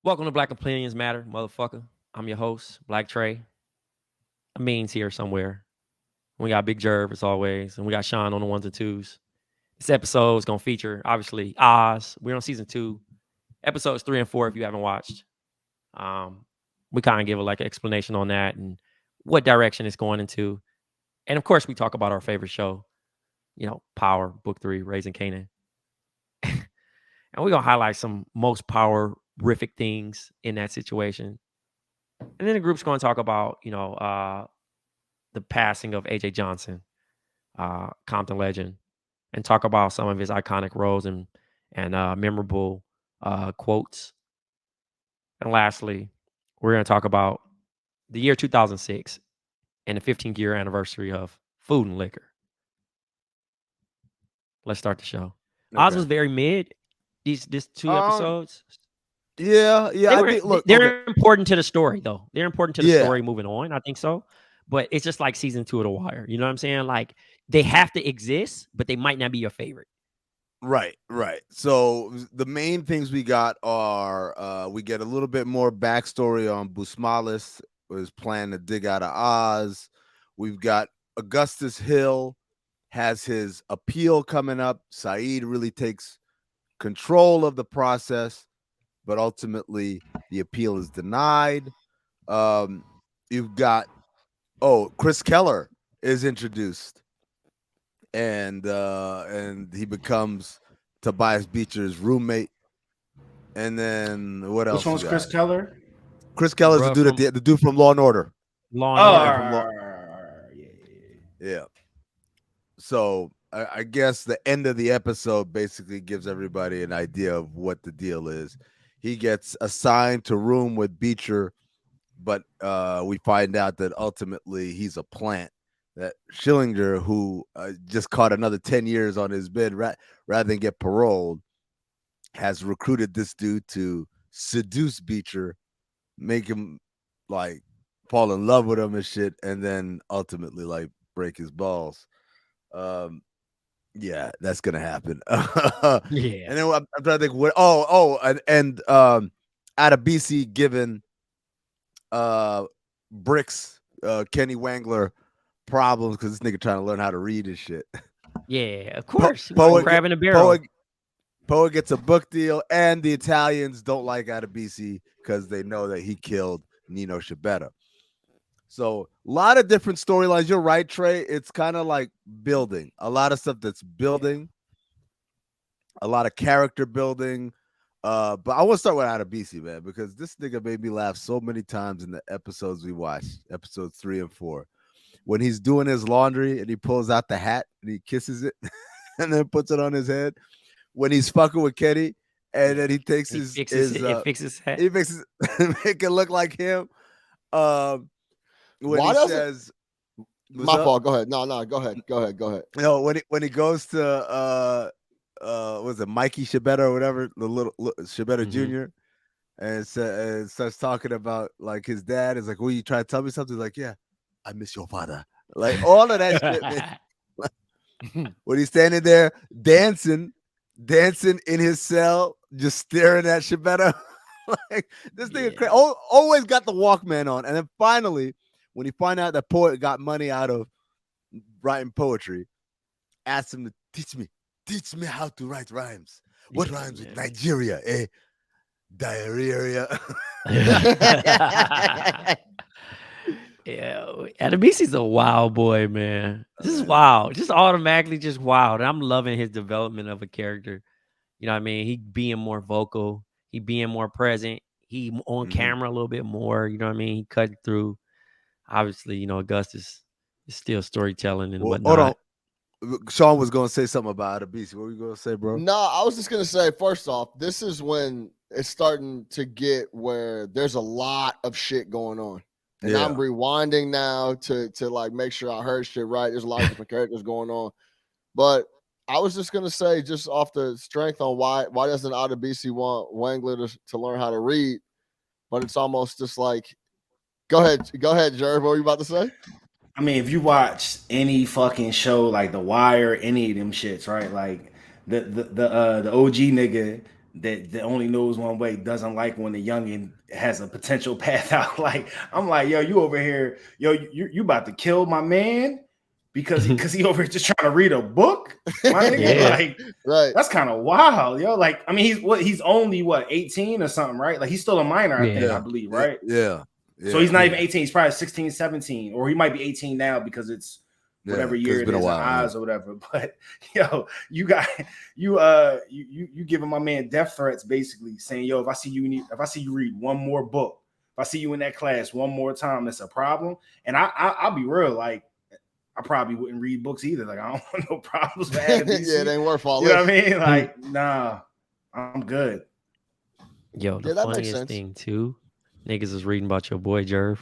Welcome to Black Opinions Matter, motherfucker. I'm your host, Black Trey. Amin's here somewhere. We got Big Jerv as always, and we got Sean on the ones and twos. This episode is gonna feature obviously Oz. We're on season 2, episodes 3 and 4. If you haven't watched, we kind of give an explanation on that and what direction it's going into, and of course we talk about our favorite show, Power Book 3, Raising Kanan, and we're gonna highlight some most power-rific things in that situation. And then the group's going to talk about, the passing of AJ Johnson, Compton legend, and talk about some of his iconic roles and memorable quotes. And lastly, we're going to talk about the year 2006 and the 15th year anniversary of Food and Liquor. Let's start the show. Okay. Oz was very mid. These 2 episodes. Yeah. They're important to the story, though. They're important to the story moving on. I think so. But it's just like season 2 of The Wire. You know what I'm saying? Like, they have to exist, but they might not be your favorite. Right. So the main things we got are we get a little bit more backstory on Busmalis, his plan to dig out of Oz. We've got Augustus Hill has his appeal coming up. Saeed really takes control of the process, but ultimately the appeal is denied. You've got Chris Keller is introduced, and he becomes Tobias Beecher's roommate. And then what else? Which one's Chris Keller? Chris Keller's the dude from Law and Order. Yeah. So I guess the end of the episode basically gives everybody an idea of what the deal is. He gets assigned to room with Beecher, but we find out that ultimately he's a plant. That Schillinger, who just caught another 10 years on his bid rather than get paroled, has recruited this dude to seduce Beecher, make him like fall in love with him and shit, and then ultimately like break his balls. Yeah, that's gonna happen. Yeah. And then I'm trying to think what and Adebisi given Bricks Kenny Wangler problems because this nigga trying to learn how to read and shit. Yeah, of course. Crab in a barrel. Poe gets a book deal, and the Italians don't like Adebisi because they know that he killed Nino Schibetta. So a lot of different storylines. You're right, Trey. It's kind of like building. A lot of stuff that's building. A lot of character building. But I want to start with Adebisi, man, because this nigga made me laugh so many times in the episodes we watched, episodes 3 and 4. When he's doing his laundry and he pulls out the hat and he kisses it and then puts it on his head. When he's fucking with Kenny and then he takes his hat. He fixes make it look like him. When Why he says, my fault. Go ahead. No, go ahead. No, when he goes to was it Mikey Schibetta or whatever, the little Schibetta Jr. and starts talking about like his dad is like, "Will you try to tell me something?" He's like, "Yeah, I miss your father." Like all of that shit, man. When he's standing there dancing in his cell, just staring at Schibetta. Like this nigga always got the Walkman on. And then finally, when he find out that poet got money out of writing poetry, asked him to teach me how to write rhymes. What rhymes with Nigeria? Diarrhea. Yeah, Adebisi's a wild boy, man. This is wild. Just automatically just wild. And I'm loving his development of a character. You know what I mean? He being more vocal. He being more present. He on camera a little bit more. You know what I mean? He cut through. Obviously, Augustus is still storytelling and whatnot. Hold on. Sean was going to say something about Adebisi. What were you going to say, bro? No, I was just going to say, first off, this is when it's starting to get where there's a lot of shit going on. And I'm rewinding now to like make sure I heard shit right. There's a lot of different characters going on. But I was just going to say, just off the strength on why doesn't Adebisi want Wangler to learn how to read? But it's almost just like, go ahead, Jerv. What were you about to say? I mean, if you watch any fucking show like The Wire, any of them shits, right? Like the OG nigga that only knows one way doesn't like when the youngin has a potential path out. Like, I'm like, yo, you over here, yo, you about to kill my man because he over here just trying to read a book, my nigga. Yeah. Like, Right. that's kind of wild, yo. Like, I mean, he's only 18 or something, right? Like, he's still a minor, I think, I believe, right? Yeah. So he's not even 18, he's probably 16, 17, or he might be 18 now because it's whatever year it is, Oz or whatever. But yo, you giving my man death threats, basically saying, yo, if I see you read one more book, if I see you in that class one more time, that's a problem. And I'll be real, like, I probably wouldn't read books either. Like, I don't want no problems with Adam. Yeah, it ain't worth all you this. know what I mean? Like, nah, I'm good. Yo, the funniest thing too, niggas is reading about your boy Jerv.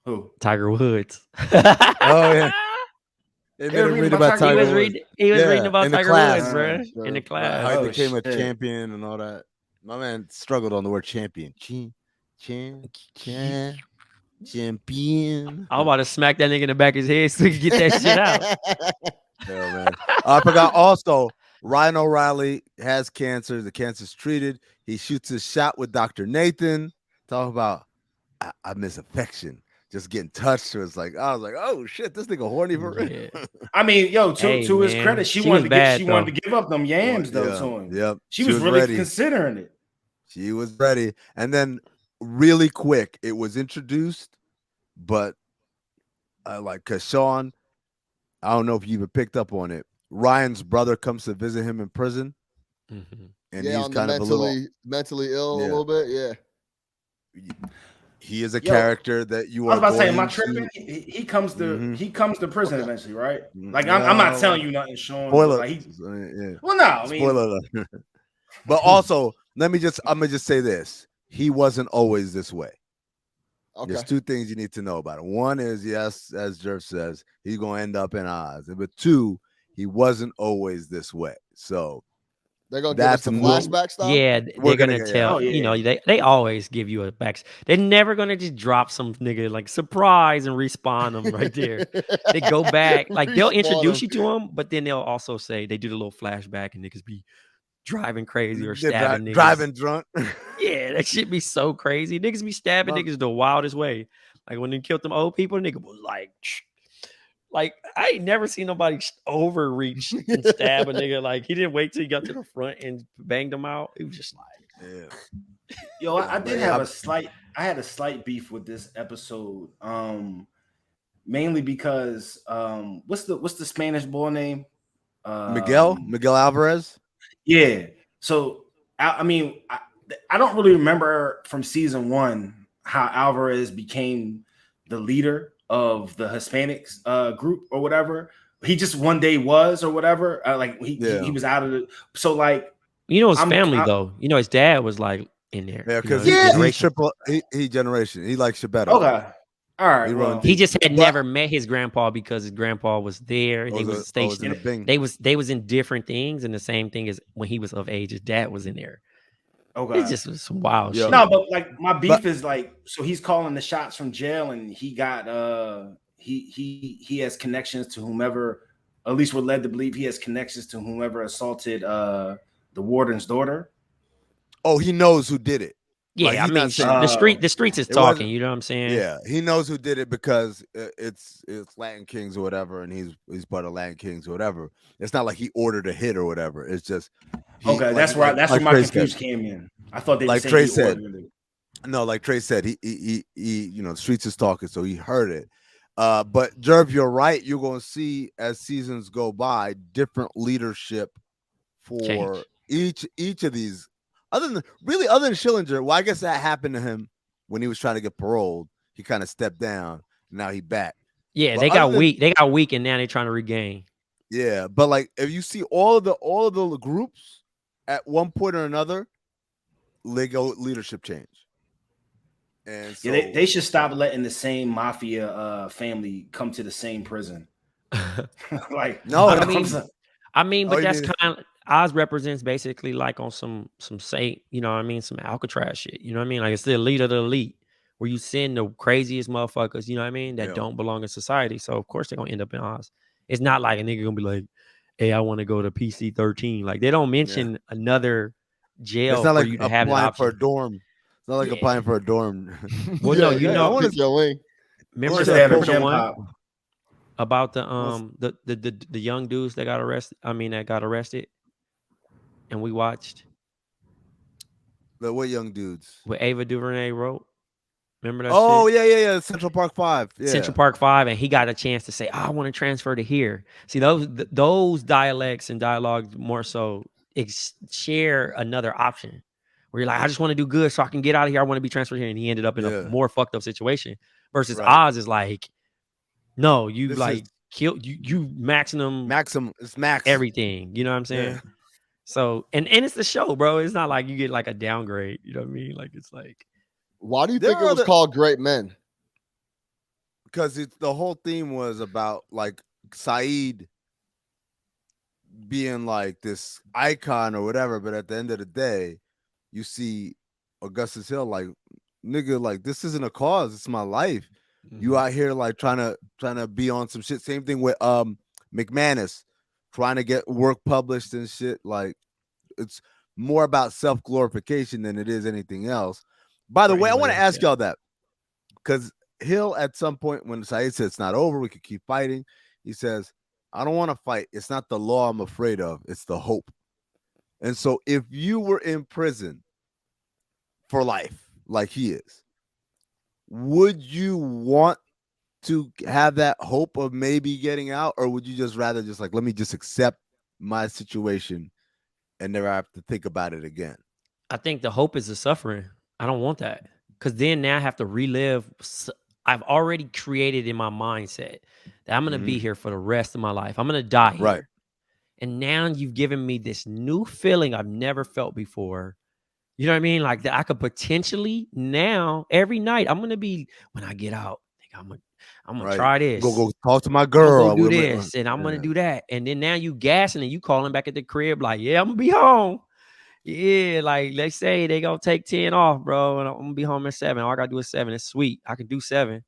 Who? Tiger Woods. Oh yeah. They made him read about Tiger Woods. He was reading about Tiger Woods, bro. In the class. How he became a champion and all that. My man struggled on the word champion. Champion. I'm about to smack that nigga in the back of his head so he can get that shit out. Yeah, man. I forgot also, Ryan O'Reilly has cancer. The cancer's treated. He shoots his shot with Dr. Nathan. Talk about I miss affection. Just getting touched. So it's like, I was like, oh shit, this nigga horny for real. Yeah. I mean, yo, to his credit, she wanted to give up them yams though to him. Yep. She was really ready. Considering it. She was ready. And then really quick, it was introduced, but cause Sean, I don't know if you even picked up on it. Ryan's brother comes to visit him in prison. Mm-hmm. And he's kind of mentally ill a little bit. Yeah. He is a character that you are. I was about to say, am I tripping? He comes to prison eventually, right? Like, I'm not telling you nothing, Sean. Spoiler. Like, Well, no, I mean, spoiler. But also, I'm gonna just say this: he wasn't always this way. Okay. There's two things you need to know about it. One is, yes, as Jerv says, he's gonna end up in Oz. But two, he wasn't always this way. So they're gonna give us the flashback stuff. Yeah, they're gonna tell. You know, they always give you a back. They're never gonna just drop some nigga like surprise and respawn them right there. They go back, like they'll introduce you to them, but then they'll also say they do the little flashback and niggas be driving crazy or stabbing niggas. Driving drunk. Yeah, that shit be so crazy. Niggas be stabbing niggas the wildest way. Like when they killed them old people, nigga was like I ain't never seen nobody overreach and stab a nigga. Like he didn't wait till he got to the front and banged them out. It was just like, Yo, I did have I had a slight beef with this episode. Mainly because what's the Spanish boy name? Miguel Alvarez. Yeah. So I mean, I don't really remember from season 1 how Alvarez became the leader of the Hispanics group or whatever. He just one day was or whatever. He was out of it. So like, you know, his family though. You know, his dad was like in there. Yeah, because he's triple. He generation. He likes Shabeto. Okay. All right. Well, he just had never met his grandpa because his grandpa was there. They was stationed. They was in different things, and the same thing as when he was of age, his dad was in there. Okay. It just was some wild shit. No, but like my beef is like, so he's calling the shots from jail, and he got he has connections to whomever. At least we're led to believe he has connections to whomever assaulted the warden's daughter. Oh, he knows who did it. Yeah, like, I mean, the streets is talking. You know what I'm saying? Yeah, he knows who did it because it's Latin Kings or whatever, and he's part of Latin Kings or whatever. It's not like he ordered a hit or whatever. It's just that's where my confusion came in. I thought they like Trey said. No, like Trey said, he you know, streets is talking, so he heard it. But Jerv, you're right. You're going to see as seasons go by different leadership for each of these. Other than Schillinger, well, I guess that happened to him when he was trying to get paroled. He kind of stepped down. Now he back. Yeah, but they got weak. They got weak, and now they're trying to regain. Yeah, but like if you see all of the groups at one point or another, they go leadership change. And so, yeah, they should stop letting the same mafia family come to the same prison. Like no, I mean, but that's kind of. Oz represents basically like on some say, you know what I mean, some Alcatraz shit. You know what I mean? Like it's the elite of the elite where you send the craziest motherfuckers, you know what I mean, that don't belong in society. So of course they're gonna end up in Oz. It's not like a nigga gonna be like, hey, I want to go to PC-13. Like they don't mention another jail It's not for like you to have that applying for a option. dorm. It's not like applying for a dorm. Well, Yeah, no, you you gotta know, pick your wing. remember What's Just that, have a remember the gym one pop. about the young dudes that got arrested. I mean, that got arrested, and we watched What young dudes? what Ava DuVernay wrote. Remember that Oh shit? yeah. Central Park 5. Yeah. Central Park 5, and he got a chance to say, "Oh, I want to transfer to here." See, those dialects and dialogues more so share another option where you're like, "I just want to do good so I can get out of here. I want to be transferred here," and he ended up in a Yeah. more fucked up situation. Versus Right. Oz is like, no, you This like is kill you maximum It's max. everything. You know what I'm saying? Yeah. So and it's the show, bro. It's not like you get like a downgrade. You know what I mean? Like it's like Why do you There think it are was called Great Men? Because the whole theme was about like Saeed being like this icon or whatever, but at the end of the day, you see Augustus Hill like, nigga, like this isn't a cause, it's my life. You out here like trying to be on some shit. Same thing with McManus trying to get work published and shit. Like it's more about self-glorification than it is anything else. By the for way, I anybody want to else, ask yeah. y'all that because Hill at some point when Saeed said it's not over, we could keep fighting. He says, I don't want to fight. It's not the law I'm afraid of. It's the hope. And so if you were in prison for life, like he is, would you want to have that hope of maybe getting out? Or would you just rather just like, let me just accept my situation and never have to think about it again? I think the hope is the suffering. I don't want that because then now I have to relive. I've already created in my mindset that I'm going to be here for the rest of my life. I'm going to die here. Right. And now you've given me this new feeling I've never felt before. You know what I mean? Like that I could potentially now every night I'm going to be, when I get out, I'm going to Right. try this. Go talk to my I'm girl. gonna go do this and I'm gonna do that. And then now you gassing and you calling back at the crib like, yeah, I'm gonna be home. Yeah, like let's say they gonna take 10 off, bro, and I'm gonna be home at 7. All I gotta do is 7. It's sweet. I can do 7.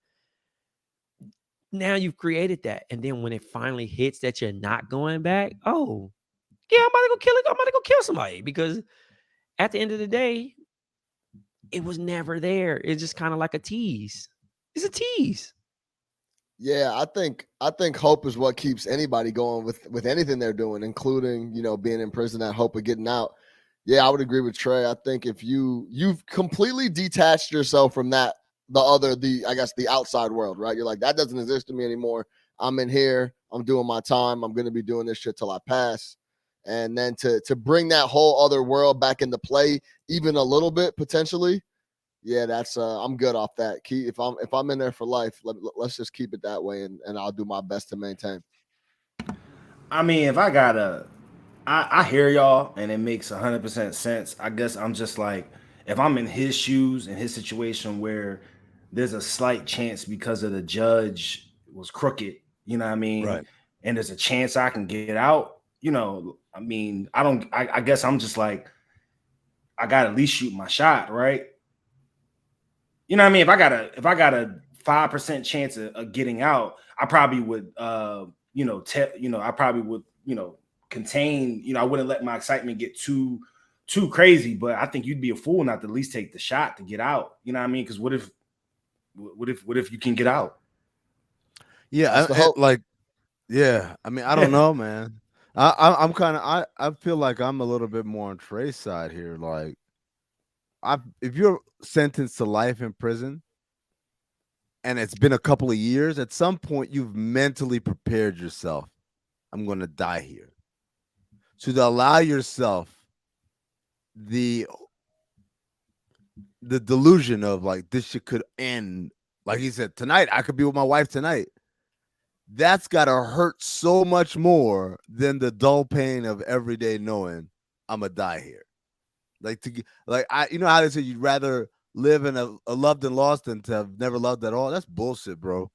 Now you've created that. And then when it finally hits that you're not going back, oh, yeah, I'm about to go kill it. I'm about to go kill somebody because at the end of the day, it was never there. It's just kind of like a tease. It's a tease. Yeah, I think hope is what keeps anybody going with anything they're doing, including, you know, being in prison, that hope of getting out. Yeah, I would agree with Trey. I think if you've completely detached yourself from that, I guess the outside world, right? You're like, that doesn't exist to me anymore. I'm in here, I'm doing my time, I'm gonna be doing this shit till I pass. And then to bring that whole other world back into play, even a little bit potentially, yeah, that's I'm good off that. If I'm in there for life, let's just keep it that way, and I'll do my best to maintain. I mean, if I gotta, I hear y'all, and it makes 100% sense. I guess I'm just like, if I'm in his shoes, in his situation where there's a slight chance because of the judge was crooked, you know what I mean? Right. And there's a chance I can get out, you know, I mean, I guess I'm just like, I gotta at least shoot my shot, right? You know what I mean? If I got a 5% chance of getting out, I probably would I probably would, contain, I wouldn't let my excitement get too crazy, but I think you'd be a fool not to at least take the shot to get out. You know what I mean? Because what if you can get out? Yeah, yeah. I mean, I don't know, man. I'm kind of I feel like I'm a little bit more on Trey's side here. Like, if you're sentenced to life in prison and it's been a couple of years, at some point you've mentally prepared yourself. I'm going to die here. So to allow yourself the delusion of like this shit could end, like he said, tonight I could be with my wife tonight. That's got to hurt so much more than the dull pain of every day knowing I'm gonna die here. You know how they say you'd rather live in a loved and lost than to have never loved at all. That's bullshit, bro.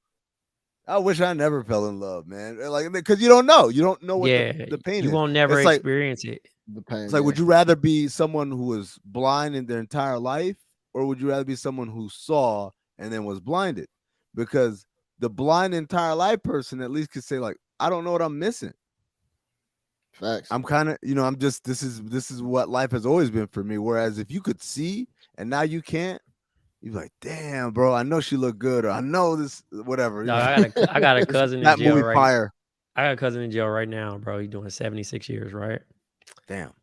I wish I never fell in love, man. Like, because you don't know what the pain you is. won't never It's like, experience it. The pain. it's like, would you rather be someone who was blind in their entire life, or would you rather be someone who saw and then was blinded? Because the blind entire life person at least could say, like, I don't know what I'm missing. Facts. I'm kind of, I'm just, this is what life has always been for me. Whereas if you could see and now you can't, you're like, damn, bro, I know she looked good, or I know this, whatever. No, I got a cousin in that jail movie right. fire. I got a cousin in jail right now, bro. He's doing 76 years, right? Damn.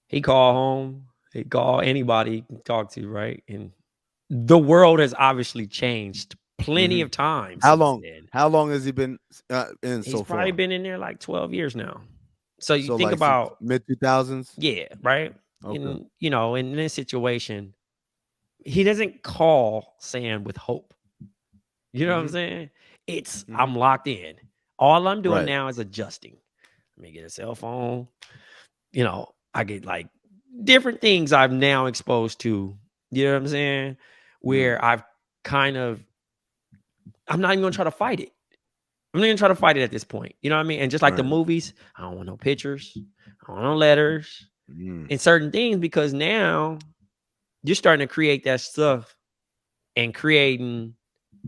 He call home. He call anybody he can talk to, right? And the world has obviously changed plenty of times. How long? Then. How long has he been in? He's so probably far? been in there like 12 years now. So you think like about mid 2000s. Yeah, right. Okay. And in this situation, he doesn't call Sam with hope. You know what I'm saying? It's I'm locked in. All I'm doing now is adjusting. Let me get a cell phone. I get like different things I'm now exposed to. You know what I'm saying? Where I've kind of, I'm not even gonna try to fight it. I'm not even trying to fight it at this point. You know what I mean? And just like the movies, I don't want no pictures. I don't want no letters and certain things, because now you're starting to create that stuff and creating,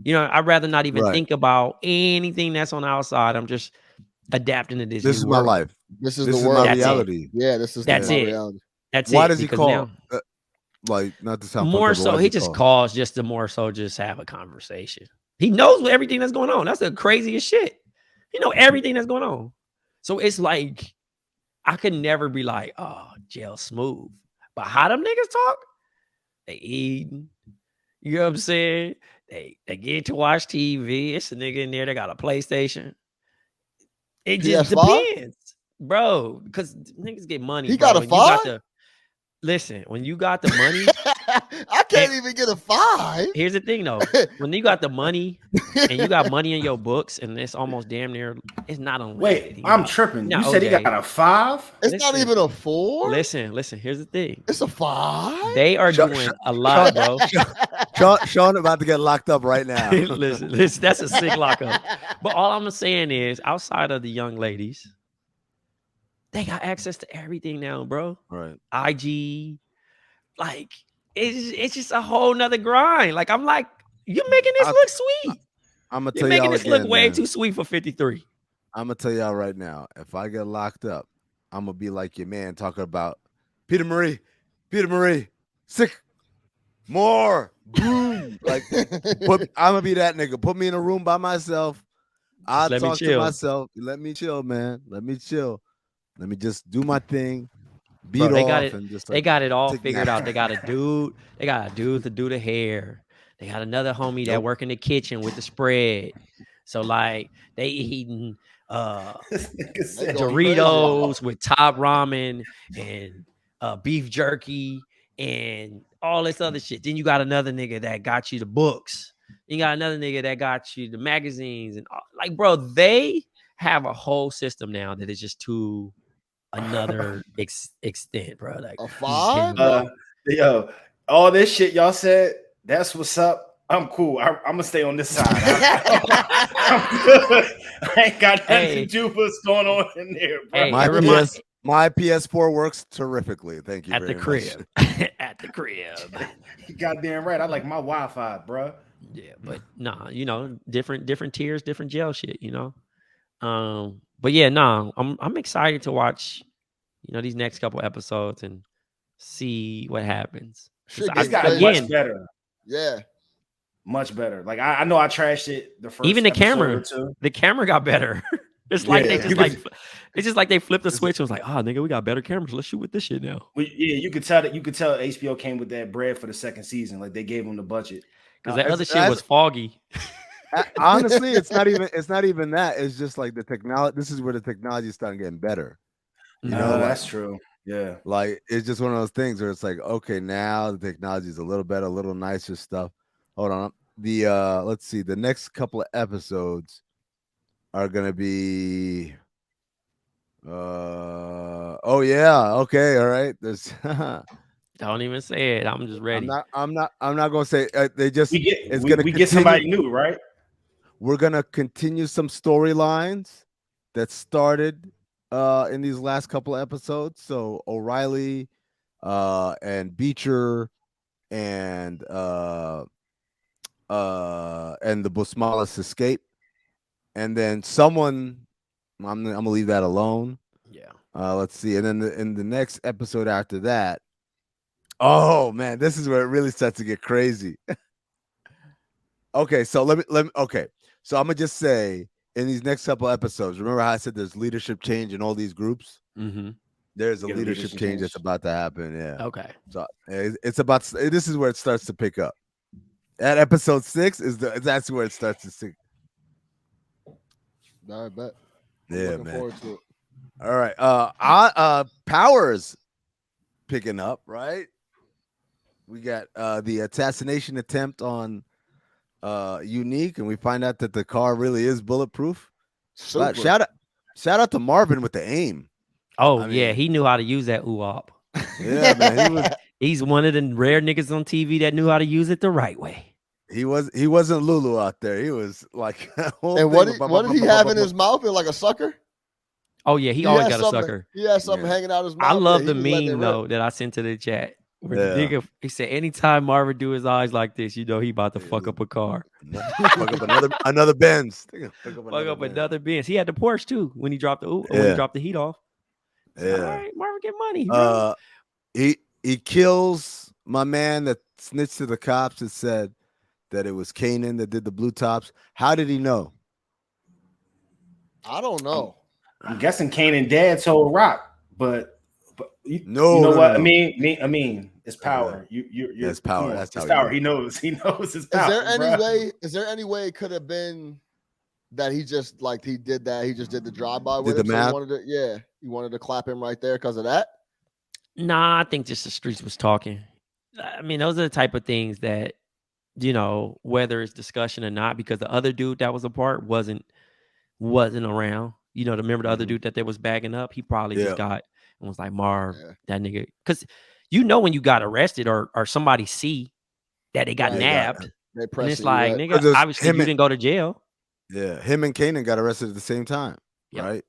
I'd rather not even think about anything that's on the outside. I'm just adapting to this. This is my life. This is the world. My reality. Yeah, this is my reality. That's Why it. does he call? Like, not to sound more so, he just calls just to more so just have a conversation. He knows everything that's going on. That's the craziest shit. He know everything that's going on. So it's like, I could never be like, oh, jail smooth. But how them niggas talk? They eating. You know what I'm saying? They get to watch TV. It's a nigga in there that got a PlayStation. It just depends, bro. Because niggas get money. He bro. got a 5? Listen, when you got the money, I can't even get a 5. Here's the thing, though. When you got the money and you got money in your books, and it's almost damn near, it's not unlimited. Wait, I'm tripping. You said he got a 5? It's not even a 4. Listen. Here's the thing. It's a 5. They are doing a lot, bro. Sean about to get locked up right now. listen, that's a sick lockup. But all I'm saying is, outside of the young ladies, they got access to everything now, bro. Right. IG, like it's just a whole nother grind. Like I'm like, you're making this look sweet. I'm gonna you're tell making y'all this again, look way man. too sweet for 53. I'm gonna tell y'all right now. If I get locked up, I'm gonna be like your man talking about Peter Marie, sick, more, boom. Like, I'm gonna be that nigga. Put me in a room by myself. I'll talk to myself. Let me chill, man. Let me chill. Let me just do my thing. Beat off and just. They got it all figured out. They got a dude. They got a dude to do the hair. They got another homie that work in the kitchen with the spread. So like they eating Doritos with top ramen and beef jerky and all this other shit. Then you got another nigga that got you the books. You got another nigga that got you the magazines and like, bro, they have a whole system now that is just to another extent, bro. Like a 5. Yo, all this shit y'all said, that's what's up. I'm cool. I'm gonna stay on this side. I'm good. I ain't got nothing to do what's going on in there, bro. Hey, my PS4 works terrifically. Thank you. At the crib. Much. At the crib. You goddamn right. I like my Wi-Fi, bro. Yeah, but nah, different tiers, different jail shit, But yeah, I'm excited to watch, these next couple episodes and see what happens. It's got much better. Yeah. Much better. Like I know I trashed it the first. Even the camera, got better. It's like it's just like they flipped the switch and was like, oh nigga, we got better cameras. Let's shoot with this shit now. You could tell HBO came with that bread for the second season. Like they gave them the budget. Because that other shit was foggy. Honestly, it's not even that. It's just like the technology. This is where the technology is starting getting better. That's true. Yeah. Like it's just one of those things where it's like, okay, now the technology is a little better, a little nicer stuff. Hold on. Let's see. The next couple of episodes are gonna be oh yeah, okay, all right. There's don't even say it. I'm just ready. I'm not gonna say they just we get somebody new, right? We're gonna continue some storylines that started in these last couple of episodes. So O'Reilly and Beecher and the Busmalis escape, and then someone I'm gonna leave that alone. Yeah. Let's see. And then in the next episode after that, oh man, this is where it really starts to get crazy. Okay, so let me okay. So I'm gonna just say in these next couple episodes, remember how I said there's leadership change in all these groups? Mm-hmm. There's a leadership change that's about to happen. Yeah. Okay. So it's about, this is where it starts to pick up. At episode 6 that's where it starts to sink. I bet. I'm Yeah, looking man. forward to it. All right. Powers picking up, right? We got the assassination attempt on Unique, and we find out that the car really is bulletproof. Super. But shout out to Marvin with the aim. Oh, I yeah, mean- he knew how to use that UOP. Yeah, man. He's one of the rare niggas on TV that knew how to use it the right way. He wasn't Lulu out there. He was like And what did he have in his mouth? Like a sucker? Oh, yeah, he always had got a something- sucker. He had something Yeah. hanging out his mouth. I love Yeah, the he was letting it meme, rip. though, that I sent to the chat. Where Yeah. the nigga, he said, anytime Marvin do his eyes like this, you know he about to fuck up a car. Fuck up another Benz. Fuck up another Benz. He had the Porsche, too, when he dropped when Yeah. he dropped the heat off. Yeah. All right, Marvin, get money. Bro. He kills my man that snitched to the cops and said that it was Kanan that did the blue tops. How did he know? I don't know. I'm guessing Kanan dad told Rock, but you No, know no, what? no. I mean, it's power. You're It's power. come on, That's it's how power. He knows his power. Is there any way it could have been that he just he did that? He just did the drive-by with Did him. the So math? he wanted to clap him right there because of that. Nah, I think just the streets was talking. I mean, those are the type of things that, whether it's discussion or not, because the other dude that was a part wasn't around. Remember the other dude that they was bagging up? He probably just got and was like, Marv, that nigga. Because when you got arrested or somebody see that they got Right. nabbed, They and press it's it, like, right. nigga, obviously you didn't go to jail. Yeah, him and Kanan got arrested at the same time, Yep. right?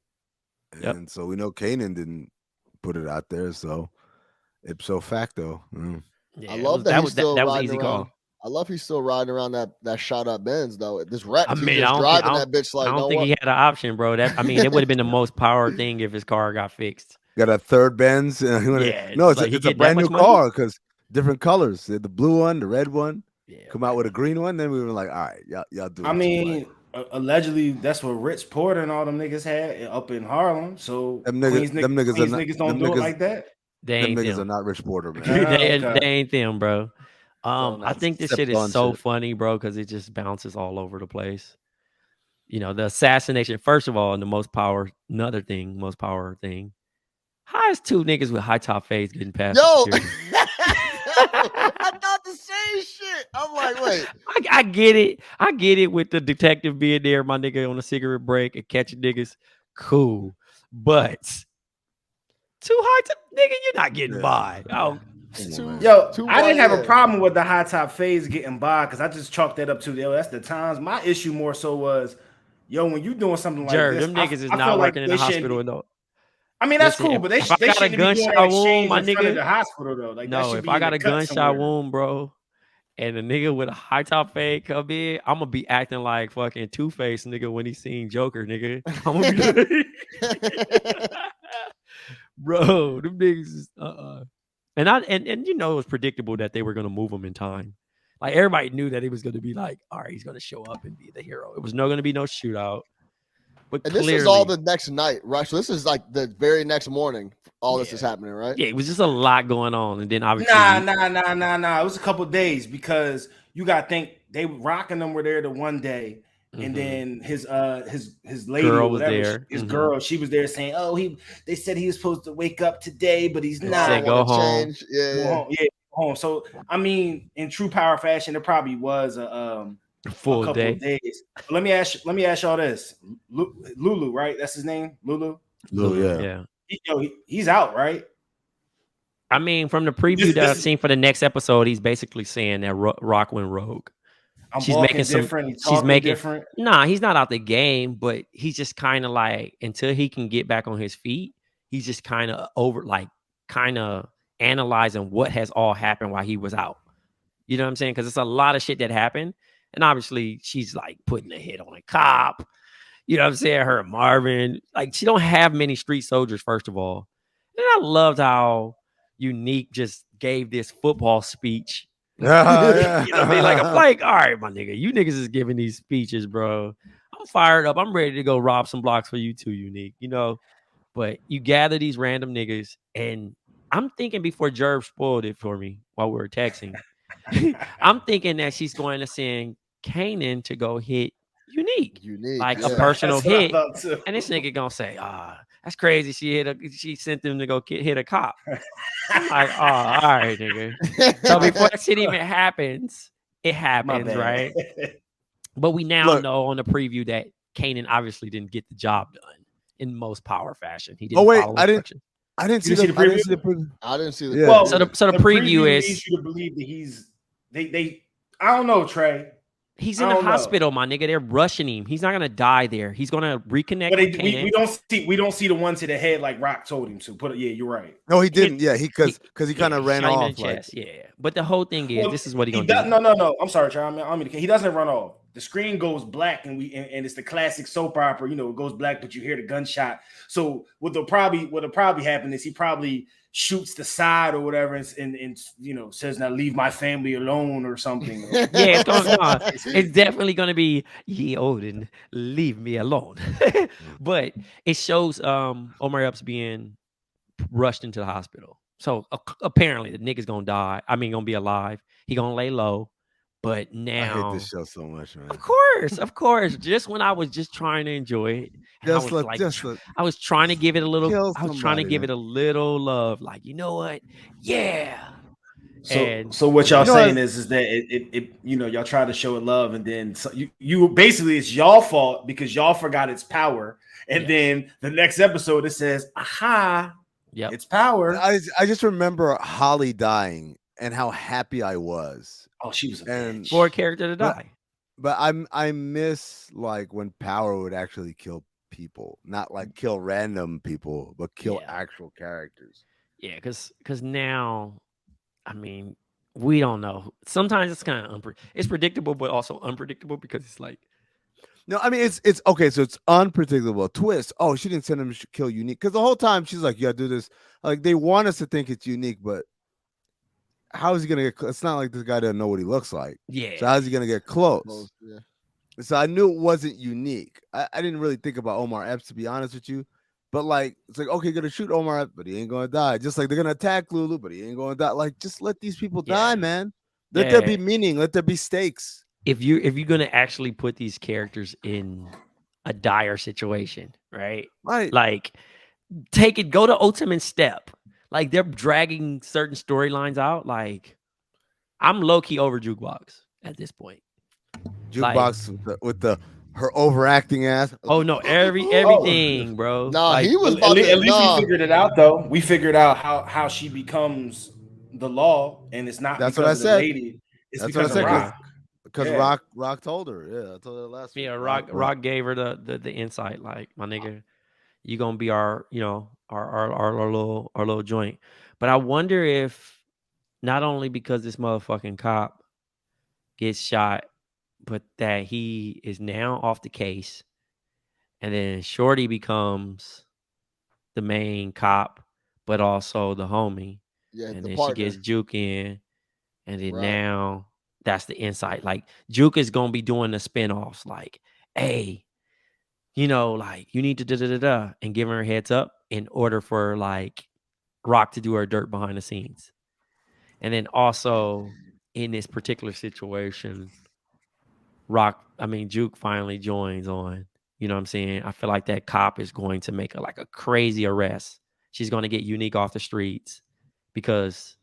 Yep. And so we know Kanan didn't put it out there, so ipso facto. Yeah, I love that he's still that was an riding easy around. call. I love he's still riding around that shot up Benz though. This rep, I he's mean, just I driving don't that bitch like I don't no think one. he had an option, bro. It would have been the most power thing if his car got fixed. Got a third Benz. Yeah, no, it's like he it's a get that brand new much money? car because different colors. The blue one, the red one. Yeah, Come out with a green one. Then we were like, all right, y'all do. I mean, allegedly that's what Rich Porter and all them niggas had up in Harlem. So them niggas don't do it like that. They them ain't niggas them. are not Rich Porter, man. They ain't them, bro. I think this shit is Stepped so on shit. funny, bro, because it just bounces all over the place. The assassination, first of all, and the most power thing. How is two niggas with high top fades getting past Yo, security? I thought the same shit. I'm like, wait. I get it. I get it with the detective being there, my nigga, on a cigarette break and catching niggas. Cool. But too high top, nigga, you're not getting by. Oh, I didn't have a problem with the high top fades getting by because I just chalked that up to that's the times. My issue more so was, when you doing something like Jerv, this, them niggas is I not feel working like in the hospital. No. I mean, that's Listen, cool, but they if I got a shouldn't be doing gunshot that wound, my exchange in front of nigga. the hospital though. Like, that No, should if be I in got the a cut gunshot somewhere. wound, bro, and a nigga with a high top fade come in, I'm gonna be acting like fucking Two-Face nigga when he seen Joker, nigga. I'm gonna be like, bro, them niggas is And it was predictable that they were gonna move him in time. Like everybody knew that he was gonna be like, all right, he's gonna show up and be the hero. It was gonna be no shootout. But And clearly, this is all the next night, right? So this is like the very next morning. All this is happening, right? Yeah, it was just a lot going on, and then obviously, Nah. It was a couple of days because you got to think they Rock and them were there the one day, and then his lady girl or was whatever, there. his girl, she was there saying, they said he was supposed to wake up today, but he's not. Said, go home. Yeah. Go home. So I mean, in true power fashion, there probably was a full couple day. of days. But let me ask y'all this: Lulu, right? That's his name, Lulu. Yeah. He's out, right? I mean, from the preview that I've seen for the next episode, he's basically saying that Rock went rogue. She's making different. She's making different. Nah, he's not out the game, but he's just kind of like until he can get back on his feet, he's just kind of analyzing what has all happened while he was out. You know what I'm saying? Because it's a lot of shit that happened, and obviously she's like putting a hit on a cop. You know what I'm saying? Her Marvin. Like, she don't have many street soldiers, first of all. And I loved how Unique just gave this football speech. Yeah. You know what I mean? Like, I'm like, all right, my nigga, you niggas is giving these speeches, bro. I'm fired up. I'm ready to go rob some blocks for you too, Unique. You know, but you gather these random niggas, and I'm thinking before Jerv spoiled it for me while we were texting, I'm thinking that she's going to send Kanan to go hit Unique, like a personal hit. And this nigga gonna say, that's crazy. She sent them to go hit a cop. I'm like, oh, all right, nigga. So before that shit even happens, it happens, right? But we now know on the preview that Kanan obviously didn't get the job done in most power fashion. He didn't follow instructions. I didn't see the preview. I didn't see the Yeah. preview. So the preview is leads you to believe that he's they I don't know, Trey. He's in the hospital, my nigga. They're rushing him. He's not gonna die there. He's gonna reconnect with Kanan. We don't see the one to the head like Rock told him to. Yeah, you're right. No, he didn't. Yeah, because he kind of ran off. Like, yeah, but the whole thing is this is what he gonna do. No. I'm sorry, Trey. I mean, he doesn't run off. The screen goes black, and it's the classic soap opera. You know, it goes black, but you hear the gunshot. So what'll probably happen is he probably shoots the side or whatever, and you know, says, "Now leave my family alone" or something. Yeah, it's definitely gonna be ye Odin, leave me alone. But it shows Omar Epps being rushed into the hospital. So apparently the nigga's gonna die. I mean, gonna be alive. He gonna lay low. But now I hate this show so much, man. Of course. Just when I was just trying to enjoy it, I was trying to give it a little. I was trying to give it a little love. Like, you know what? Yeah. So what y'all saying is that it you know, y'all try to show it love, and then you basically it's y'all fault because y'all forgot its power, and then the next episode it says, "Aha, it's power." I just remember Holly dying and how happy I was. Oh, she was a bitch. For a character to die. But I miss like when power would actually kill people, not like kill random people, but kill actual characters. Yeah, because now, I mean, we don't know. Sometimes it's kind of it's predictable, but also unpredictable because it's like. No, I mean it's okay. So it's unpredictable. Twist. Oh, she didn't send him to kill Unique because the whole time she's like, "Yeah, do this." Like they want us to think it's Unique, but how is he gonna get? It's not like this guy doesn't know what he looks like. Yeah. So how's he gonna get close? Yeah. So I knew it wasn't Unique. I didn't really think about Omar Epps, to be honest with you. But like, it's like, okay, gonna shoot Omar Epps, but he ain't gonna die. Just like they're gonna attack Lulu, but he ain't gonna die. Like, just let these people die, man. Let there be meaning. Let there be stakes. If you're gonna actually put these characters in a dire situation, right? Like, go to ultimate step. Like, they're dragging certain storylines out. Like, I'm low-key over Jukebox at this point. Jukebox with her overacting ass. Oh no, everything, bro. No, like, he was at least we figured it out though. We figured out how she becomes the law, and it's not that's because what I of said. The lady. It's that's because what I said. of Rock. Because Rock told her. Yeah, I told her last week. Yeah, Rock gave her the insight. Like, my nigga, you gonna be our, you know, our little joint. But I wonder if not only because this motherfucking cop gets shot, but that he is now off the case, and then Shorty becomes the main cop, but also the homie. Yeah, and the then partner. She gets Juke in, and then now that's the insight. Like, Juke is gonna be doing the spinoffs. Like, hey, you know, like, you need to da-da-da-da, and give her a heads up in order for, like, Rock to do her dirt behind the scenes. And then also, in this particular situation, Juke finally joins on. You know what I'm saying? I feel like that cop is going to make a crazy arrest. She's going to get Unique off the streets because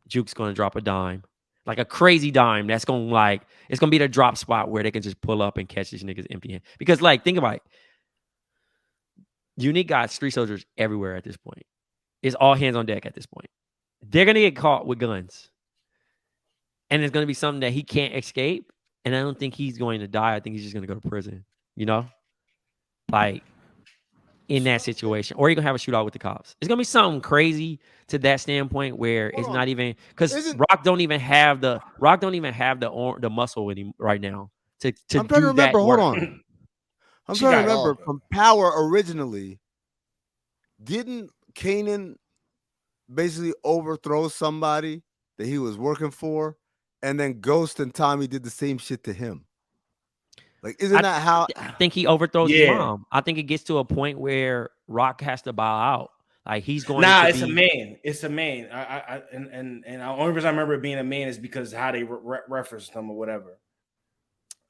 Juke's going to drop a dime. Like a crazy dime that's going to, like, it's going to be the drop spot where they can just pull up and catch these niggas empty hand. Because, like, think about it. Unique got street soldiers everywhere at this point. It's all hands on deck at this point. They're going to get caught with guns. And it's going to be something that he can't escape. And I don't think he's going to die. I think he's just going to go to prison, you know? Like, in that situation. Or you're going to have a shootout with the cops. It's going to be something crazy to that standpoint where it's not even... Because Rock don't even have the muscle with him right now to do that work. Hold on. I'm trying to remember from Power originally. Didn't Kanan basically overthrow somebody that he was working for, and then Ghost and Tommy did the same shit to him? Like, isn't that how? I think he overthrows his mom. I think it gets to a point where Rock has to bow out. Like he's going. It's a man. It's a man. And the only reason I remember it being a man is because how they referenced him or whatever.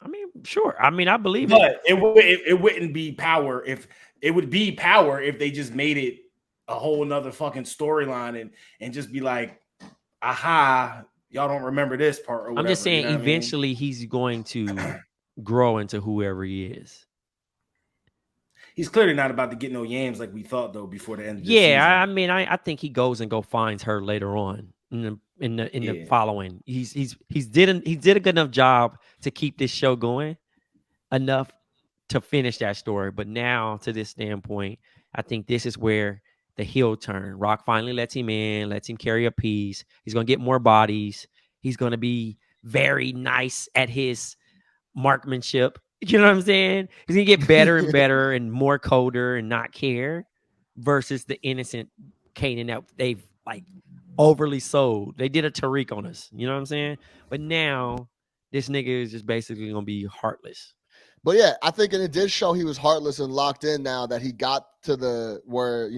I mean, sure. I mean, I believe it. But it wouldn't be Power if it would be Power if they just made it a whole nother fucking storyline and just be like, aha, y'all don't remember this part or whatever. I'm just saying, you know eventually he's going to grow into whoever he is. He's clearly not about to get no yams like we thought though before the end of the season. I mean, I think he goes and finds her later on in the following. He did a good enough job to keep this show going enough to finish that story. But now to this standpoint, I think this is where the heel turn. Rock finally lets him in, lets him carry a piece. He's gonna get more bodies. He's gonna be very nice at his marksmanship. You know what I'm saying? He's gonna get better and better and more colder and not care versus the innocent Kanan that they've like overly sold. They did a Tariq on us. You know what I'm saying? But now this nigga is just basically gonna be heartless. But yeah, I think it did show he was heartless and locked in now that he got to the where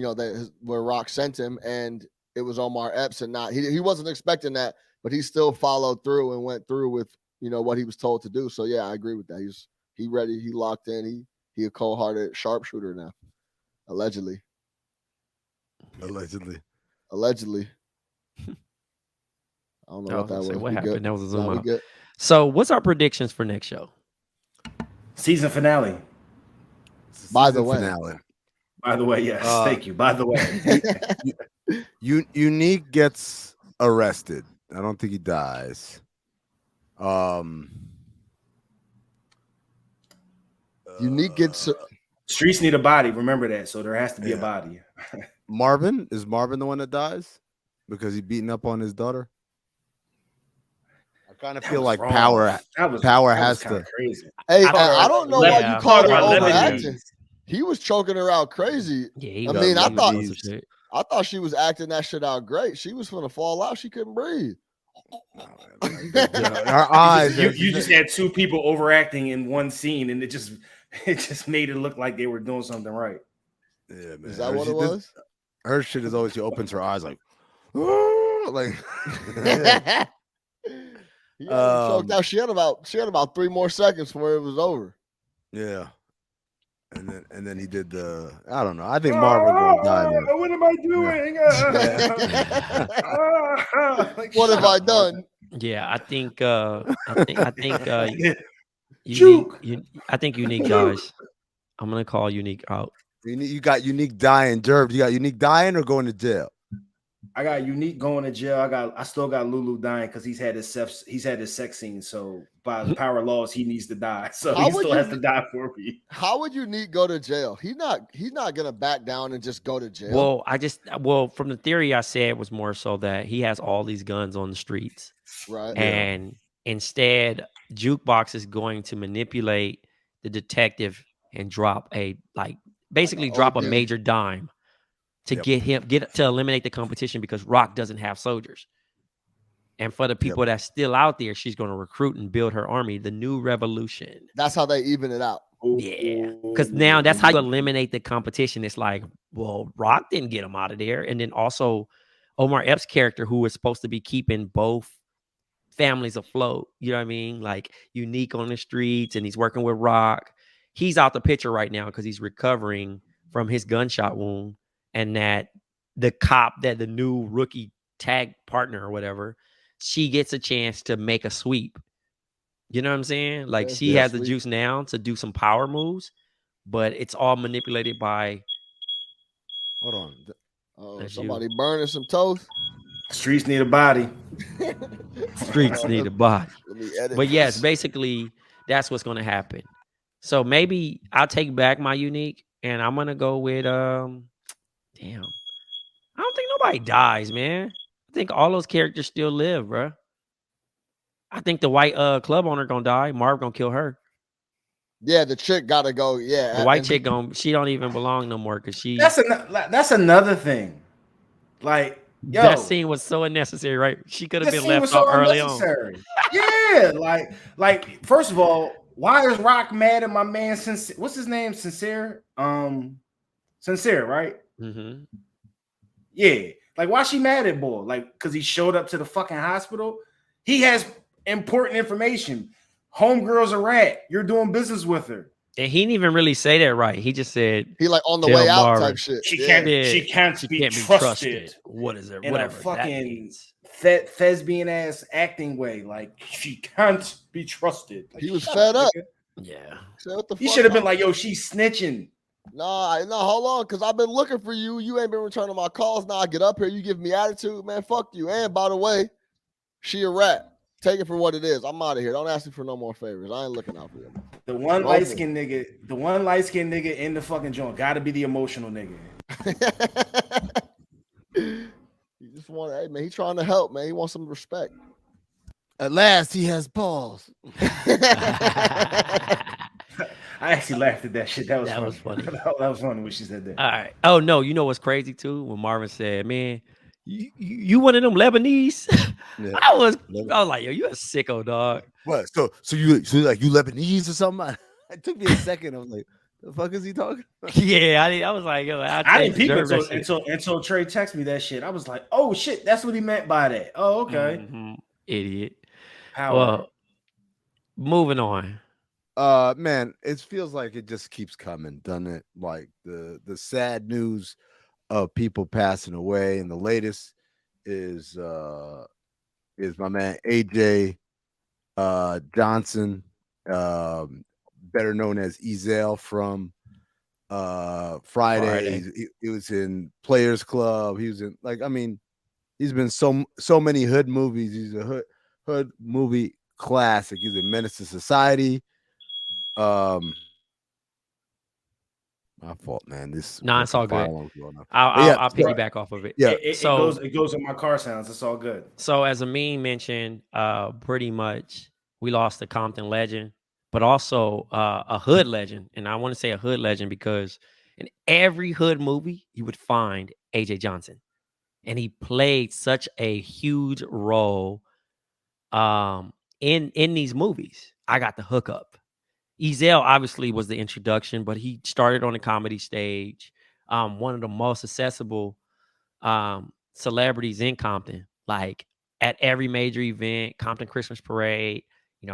where Rock sent him, and it was Omar Epps and not he wasn't expecting that, but he still followed through and went through with what he was told to do. So yeah, I agree with that. He ready, he locked in, he a cold-hearted sharpshooter now. Allegedly. I don't know what that was. What happened? That was a zoom out. So what's our predictions for next show? Season finale. By the way, yes. Thank you. By the way. Unique gets arrested. I don't think he dies. Unique gets streets need a body. Remember that. So there has to be a body. Marvin the one that dies because he beating up on his daughter? I kind of feel like wrong. Power has to. Crazy. Hey, I don't know why you called her overacting. He was choking her out crazy. Yeah, I thought she was acting that shit out great. She was gonna fall out. She couldn't breathe. Our eyes. You just had two people overacting in one scene, and it just made it look like they were doing something right. Yeah, man. Is that what it was? Her shit is always she opens her eyes like, like. Choked out. She had about 3 more seconds before it was over. Yeah. And then he did the I don't know. I think Marvin gonna die. Man. What am I doing? What have I done? Yeah, I think Unique dies. I'm gonna call Unique out. You got Unique dying, Jerv. You got Unique dying or going to jail? I got Unique going to jail. I still got Lulu dying because he's had his sex scene. So by the power laws, he needs to die. So he still has to die for me. How would Unique go to jail? He's not gonna back down and just go to jail. Well, from the theory I said was more so that he has all these guns on the streets, right? And instead, Jukebox is going to manipulate the detective and drop a major dime. To get to eliminate the competition because Rock doesn't have soldiers. And for the people that's still out there, she's going to recruit and build her army, the new revolution. That's how they even it out. Yeah. Because now that's how you eliminate the competition. It's like, well, Rock didn't get him out of there. And then also Omar Epps' character, who is supposed to be keeping both families afloat. You know what I mean? Like Unique on the streets and he's working with Rock. He's out the picture right now because he's recovering from his gunshot wound. And that the cop, that the new rookie tag partner or whatever, she gets a chance to make a sweep. You know what I'm saying? Like she has the juice now to do some power moves, but it's all manipulated by. Hold on. Oh, somebody burning some toast. Streets need a body. Streets need a body. But yes, basically that's what's going to happen. So maybe I'll take back my Unique and I'm going to go with damn. I don't think nobody dies, man. I think all those characters still live, bro. I think the white club owner gonna die. Marv gonna kill her. Yeah, the chick gotta go. Yeah, The white chick she don't even belong no more because she. That's another thing. Like, that scene was so unnecessary, right? She could have this been scene left was off so early on. unnecessary. Yeah, like first of all, why is Rock mad at my man? What's his name? Sincere, right? Mm-hmm. Yeah, like why she mad at boy? Like because he showed up to the fucking hospital. He has important information. Homegirl's a rat. You're doing business with her. And he didn't even really say that right. He just said he like on the tell way out Marvin, type shit. She Yeah. can't be trusted. What is it? In Whatever a that fucking means. thespian ass acting way. Like she can't be trusted. Like, He was fed up. Nigga. Yeah. Said, what the He fuck? should have been like, yo, she's snitching. Nah, hold on, because I've been looking for you. You ain't been returning my calls. Now I get up here, you give me attitude, man. Fuck you. And by the way, she a rat. Take it for what it is. I'm out of here. Don't ask me for no more favors. I ain't looking out for you. The one light skinned nigga in the fucking joint gotta be the emotional nigga. You just want, hey man, he trying to help, man. He wants some respect. At last, he has balls. I actually laughed at that shit. That was funny. that was funny when she said that. All right. Oh no, you know what's crazy too? When Marvin said, "Man, you one of them Lebanese?" Yeah. I was like, "Yo, you a sicko, dog." What? So you like you Lebanese or something? It took me a second. I was like, "The fuck is he talking about?" Yeah, I was like, "Yo, I didn't peep until Trey texted me that shit. I was like, "Oh shit, that's what he meant by that." Oh, okay. Mm-hmm. Idiot. Power. Well, moving on. Man, it feels like it just keeps coming, doesn't it? Like the sad news of people passing away, and the latest is my man AJ Johnson, better known as Ezel from Friday. He was in Players Club. He was in he's been so many hood movies. He's a hood movie classic. He's in Menace to Society. My fault, man. This it's all good. I'll piggyback off of it. Yeah, it goes in my car sounds. It's all good. So as Amin mentioned, pretty much we lost a Compton legend, but also a hood legend. And I want to say a hood legend because in every hood movie you would find AJ Johnson, and he played such a huge role in these movies. I got the hookup. Ezel obviously was the introduction, but he started on the comedy stage. One of the most accessible celebrities in Compton, like at every major event, Compton Christmas parade,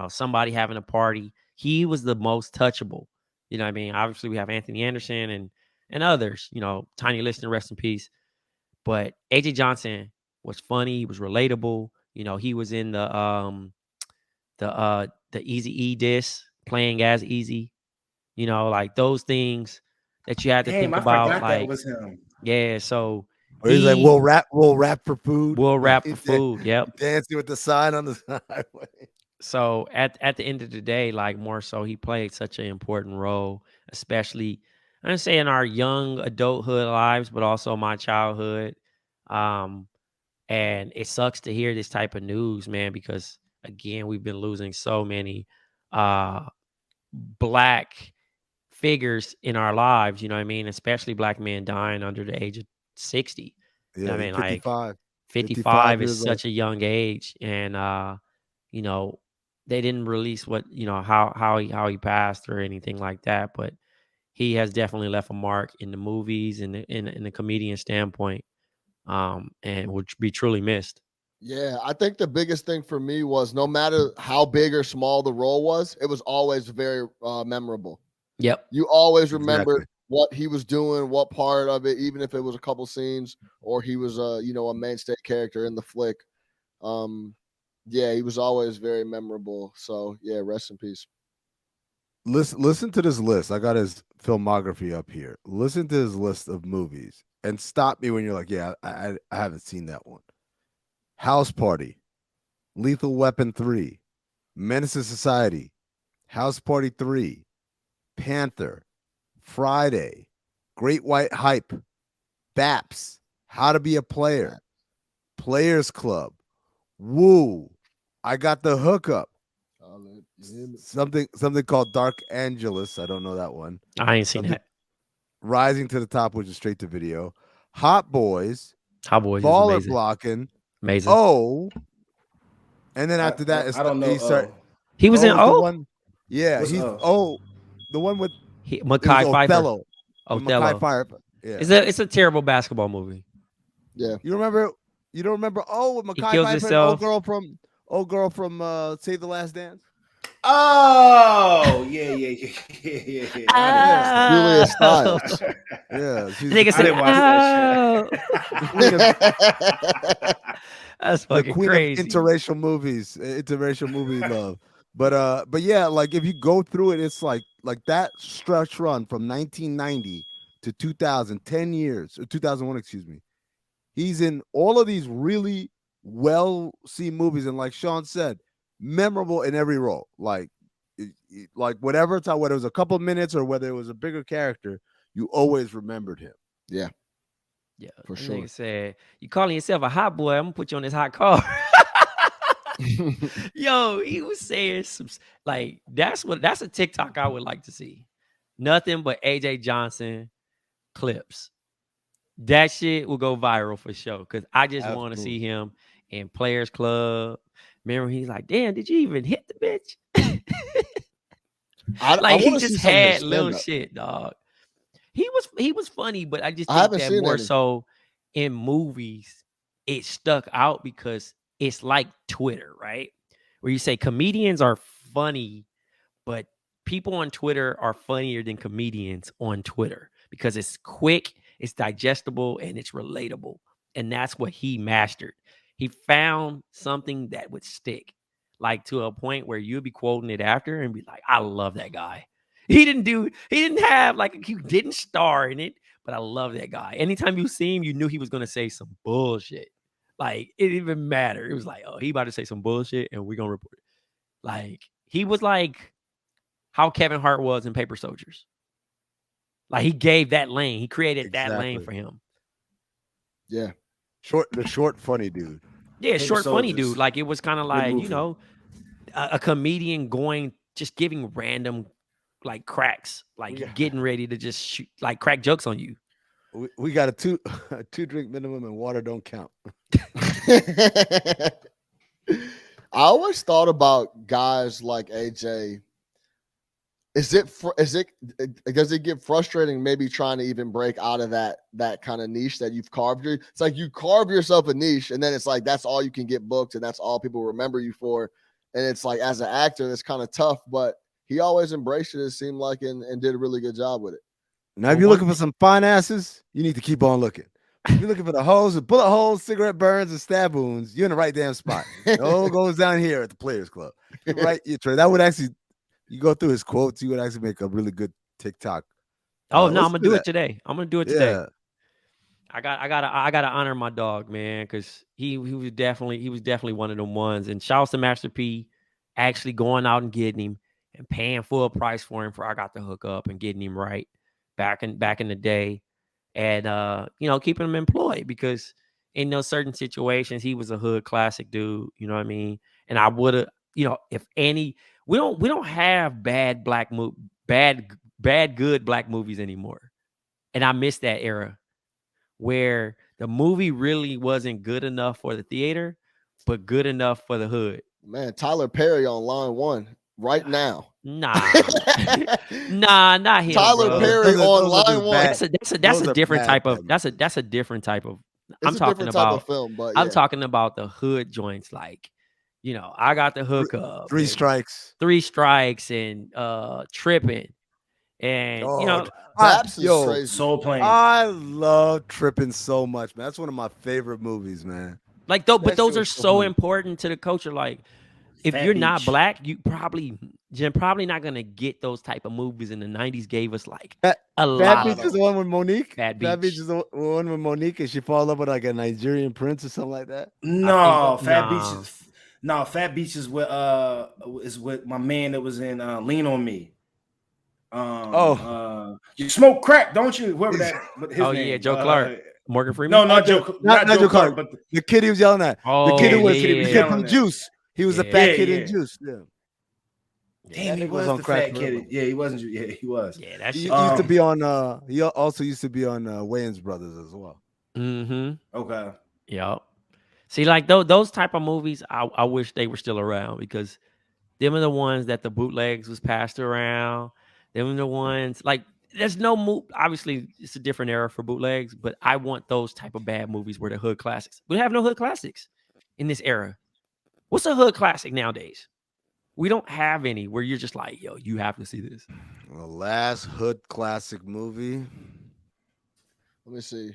somebody having a party. He was the most touchable. You know what I mean? Obviously, we have Anthony Anderson and others, Tiny Liston, rest in peace. But AJ Johnson was funny. He was relatable. He was in the Easy E disc, playing as Easy. Like those things that you had to think about. I forgot like that was him. Yeah, so he's like, we'll rap for food. We'll rap for food. Yep. Dancing with the sign on the highway. So at the end of the day, like more so, he played such an important role, especially I'm gonna say in our young adulthood lives, but also my childhood. And it sucks to hear this type of news, man, because again, we've been losing so many black figures in our lives, you know what I mean? Especially black men dying under the age of 60. Yeah, you know what I mean? 55. Like 55 is such old. a young age. And they didn't release what, how he passed or anything like that, but he has definitely left a mark in the movies and in the comedian standpoint. And would be truly missed. Yeah, I think the biggest thing for me was no matter how big or small the role was, it was always very memorable. Yep. You always remember what he was doing, what part of it, even if it was a couple scenes or he was a mainstay character in the flick. Yeah, he was always very memorable. So yeah, rest in peace. Listen to this list. I got his filmography up here. Listen to his list of movies and stop me when you're like, yeah, I haven't seen that one. House Party, Lethal Weapon 3, Menace to Society, House Party 3, Panther, Friday, Great White Hype, Baps, How to Be a Player, Players Club, Woo, I Got the Hookup, something called Dark Angelus. I don't know that one. I ain't seen that. Rising to the Top, which is straight to video. Hot Boys. Hot Boys Baller is amazing. Blocking. Amazing. Oh. And then after that, I don't know. He was in the one. Yeah, What's he's O? The one with Mackay Pfeiffer. Othello. Mackay Pfeiffer. Yeah. It's a terrible basketball movie. Yeah. You remember? You don't remember? Oh, with Mackay kills Pfeiffer, himself. old girl from Save the Last Dance. Oh, yeah. Julia Stiles. Yeah, Nigga said, that's the fucking queen crazy. of interracial movies, interracial movie love. But yeah, like if you go through it, it's like that stretch run from 1990 to 2000, 10 years, or 2001, excuse me. He's in all of these really well-seen movies, and like Sean said, memorable in every role. Like whatever time, whether it was a couple of minutes or whether it was a bigger character, you always remembered him. Yeah. Yeah, for sure. Nigga said, "You calling yourself a hot boy? I'm gonna put you on this hot car." Yo, he was saying some like that's a TikTok I would like to see. Nothing but AJ Johnson clips. That shit will go viral for sure. Because I just want to see him in Players Club. Remember, he's like, "Damn, did you even hit the bitch?" He just had little shit, dog. He was funny, but I just think that more so in movies, it stuck out because it's like Twitter, right? Where you say comedians are funny, but people on Twitter are funnier than comedians on Twitter because it's quick, it's digestible, and it's relatable. And that's what he mastered. He found something that would stick, like to a point where you'd be quoting it after and be like, I love that guy. He didn't have like, he didn't star in it, but I love that guy. Anytime you see him, you knew he was going to say some bullshit. Like, it didn't even matter. It was like, oh, he about to say some bullshit and we're going to report it. Like, he was like how Kevin Hart was in Paper Soldiers. Like, he gave that lane. He created that lane for him. Yeah. The short, funny dude. Yeah, short, funny dude. Like, it was kind of like, you know, a comedian just giving random, like, cracks. Like, getting ready to just shoot, like, crack jokes on you. We got a two drink minimum and water don't count. I always thought about guys like AJ. Does it get frustrating maybe trying to even break out of that kind of niche that you've carved? It's like you carve yourself a niche and then it's like that's all you can get booked and that's all people remember you for. And it's like as an actor, it's kind of tough, but he always embraced it, it seemed like, and did a really good job with it. Now, if you're looking for some fine asses, you need to keep on looking. If you're looking for the holes with bullet holes, cigarette burns, and stab wounds, you're in the right damn spot. It all goes down here at the Players Club. Right? That would actually, you go through his quotes, you would actually make a really good TikTok. Oh, no, I'm going to do it today. I'm going to do it today. Yeah. I gotta honor my dog, man, because he was definitely one of them ones. And shouts to Master P actually going out and getting him and paying full price for him before I got the hook up and getting him right back in the day. And you know, keeping him employed because in those certain situations, he was a hood classic dude. You know what I mean? And I would have, you know, if any, we don't have bad good black movies anymore. And I miss that era where the movie really wasn't good enough for the theater, but good enough for the hood. Man, Tyler Perry on line one right now. Nah, not him. Tyler bro. Perry on line one. That's a different type of. That's a different type of. I'm talking about film, but yeah. I'm talking about the hood joints, like, you know, I got the hook up. Three strikes and tripping. And you know, Babs is crazy. Soul Plane. I love Tripping so much, man. That's one of my favorite movies, man. Like, but those are so important to the culture. Like, if you're not black, you're probably not gonna get those type of movies. In the 90s gave us like a lot. Fat Beach is the one with Monique. Fat Beach is the one with Monique, and she fall in love with like a Nigerian prince or something like that. No, Fat Beach is with my man that was in Lean on Me. You smoke crack, don't you? Whoever that. His name. Yeah, Joe Clark, Morgan Freeman. No, not Joe. Not Joe Clark, but the kid he was yelling at. The kid who was the kid from Juice. He was a fat kid in Juice. Yeah. Damn, he nigga was on the crack fat forever. kid. Yeah, he wasn't. Yeah, he was. Yeah, that He shit. used to be on. He also used to be on Wayans Brothers as well. Mm-hmm. Okay. Yep. See, like those type of movies, I wish they were still around because them are the ones that the bootlegs was passed around. Them are the ones like there's no move. Obviously, it's a different era for bootlegs, but I want those type of bad movies where they're hood classics. We have no hood classics in this era. What's a hood classic nowadays? We don't have any where you're just like, yo, you have to see this. The last hood classic movie. Let me see.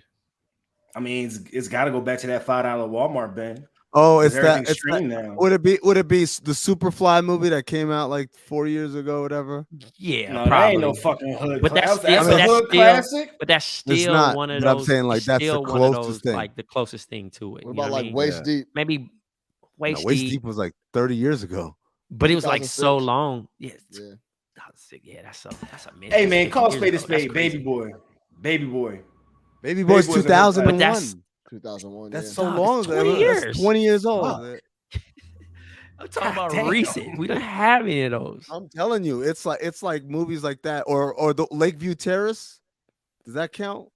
I mean, it's got to go back to that $5 Walmart bin. Oh, it's Everything's that. It's streamed that. now. Would it be the Superfly movie that came out like 4 years ago, whatever? Yeah, No, probably. that ain't no fucking hood. But that's classic. still, That's a hood classic. But that's It's still not, one of but I'm those. saying, like, it's that's the still one of closest those, thing. like the closest thing to it. What You know about what I like mean? Waist Deep? Maybe Waist Waist Deep, Deep was like 30 years ago. but it was like so 2006. long. Yeah, Yeah. yeah, that's a minute. Hey That's man, 50 call years spade a ago. That's spade. crazy. Baby boy. Baby Baby Boy's Boy's a hood 2001. But that's 2001. That's Yeah. so Dog, long it's ago. 20 years. That's 20 years old. Fuck. I'm talking God about damn. recent. We don't have any of those. I'm telling you, it's like movies like that, or the Lakeview Terrace. Does that count?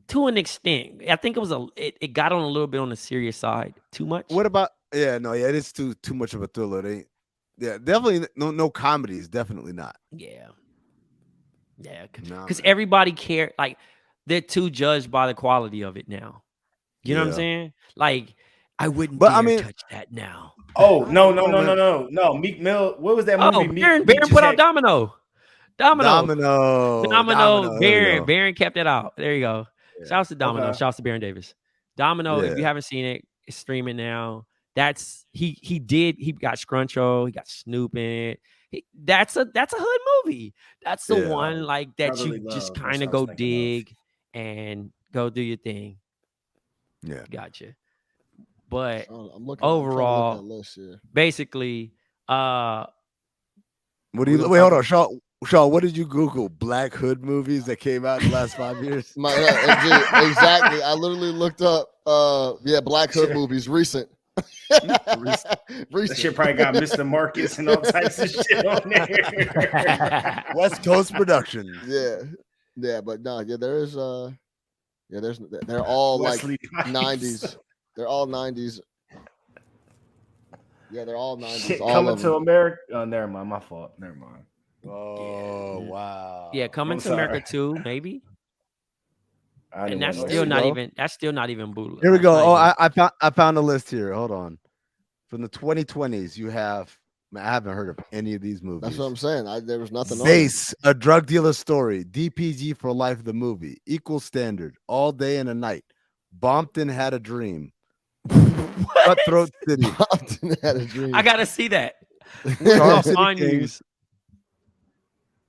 To an extent, I think it was it got on a little bit on the serious side. Too much. What about? Yeah, no, yeah, it is too much of a thriller. Yeah, definitely no comedies. Definitely not. Yeah, Nah, because man. everybody care. Like they're too judged by the quality of it now. You know what I'm Yeah. saying? Like I wouldn't But, dare I mean- touch that now. Oh, no. man. No, Meek Mill. What was that Oh, movie? Baron Meek just put out had- Domino. Domino. There we go. Baron kept it out. There you go. Yeah. Shouts to Domino. Okay. Shouts to Baron Davis. Domino, if you Yeah. haven't seen it, it's streaming now. That's he got Scruncho, he got Snoop in it. That's a hood movie. That's the Yeah. one like that Brotherly you just Love, kind that's of what I was go thinking of. dig and go do your thing. Yeah. Gotcha. But I'm looking. overall, I'm trying to look at that list here. basically, What do we you gonna wait? talk Hold on, Shaw. What did you Google? Black hood movies that came out in the last 5 years. Exactly. I literally looked up. Black hood movies recent. That shit probably got Mr. Marcus and all types of shit on there. West Coast Productions. Yeah, but no, there's they're all Wesley like Pipes. 90s. They're all 90s. Yeah, they're all 90s. Shit, all Coming of to them. America. Oh, never mind. My fault. Never mind. Oh wow. yeah, Coming I'm to America sorry. too, maybe. I And didn't that's want still to not go. even. That's still not even bootleg. Here we That's go. not Oh, even- I found a list here. Hold on. From the 2020s, you have. Man, I haven't heard of any of these movies. That's what I'm saying. There was nothing on Base, a drug dealer story. DPG for Life, the movie. Equal Standard. All Day and a Night. Bompton Had a Dream. Cutthroat City. Compton had a dream. I gotta see that. Charm City On Kings. news.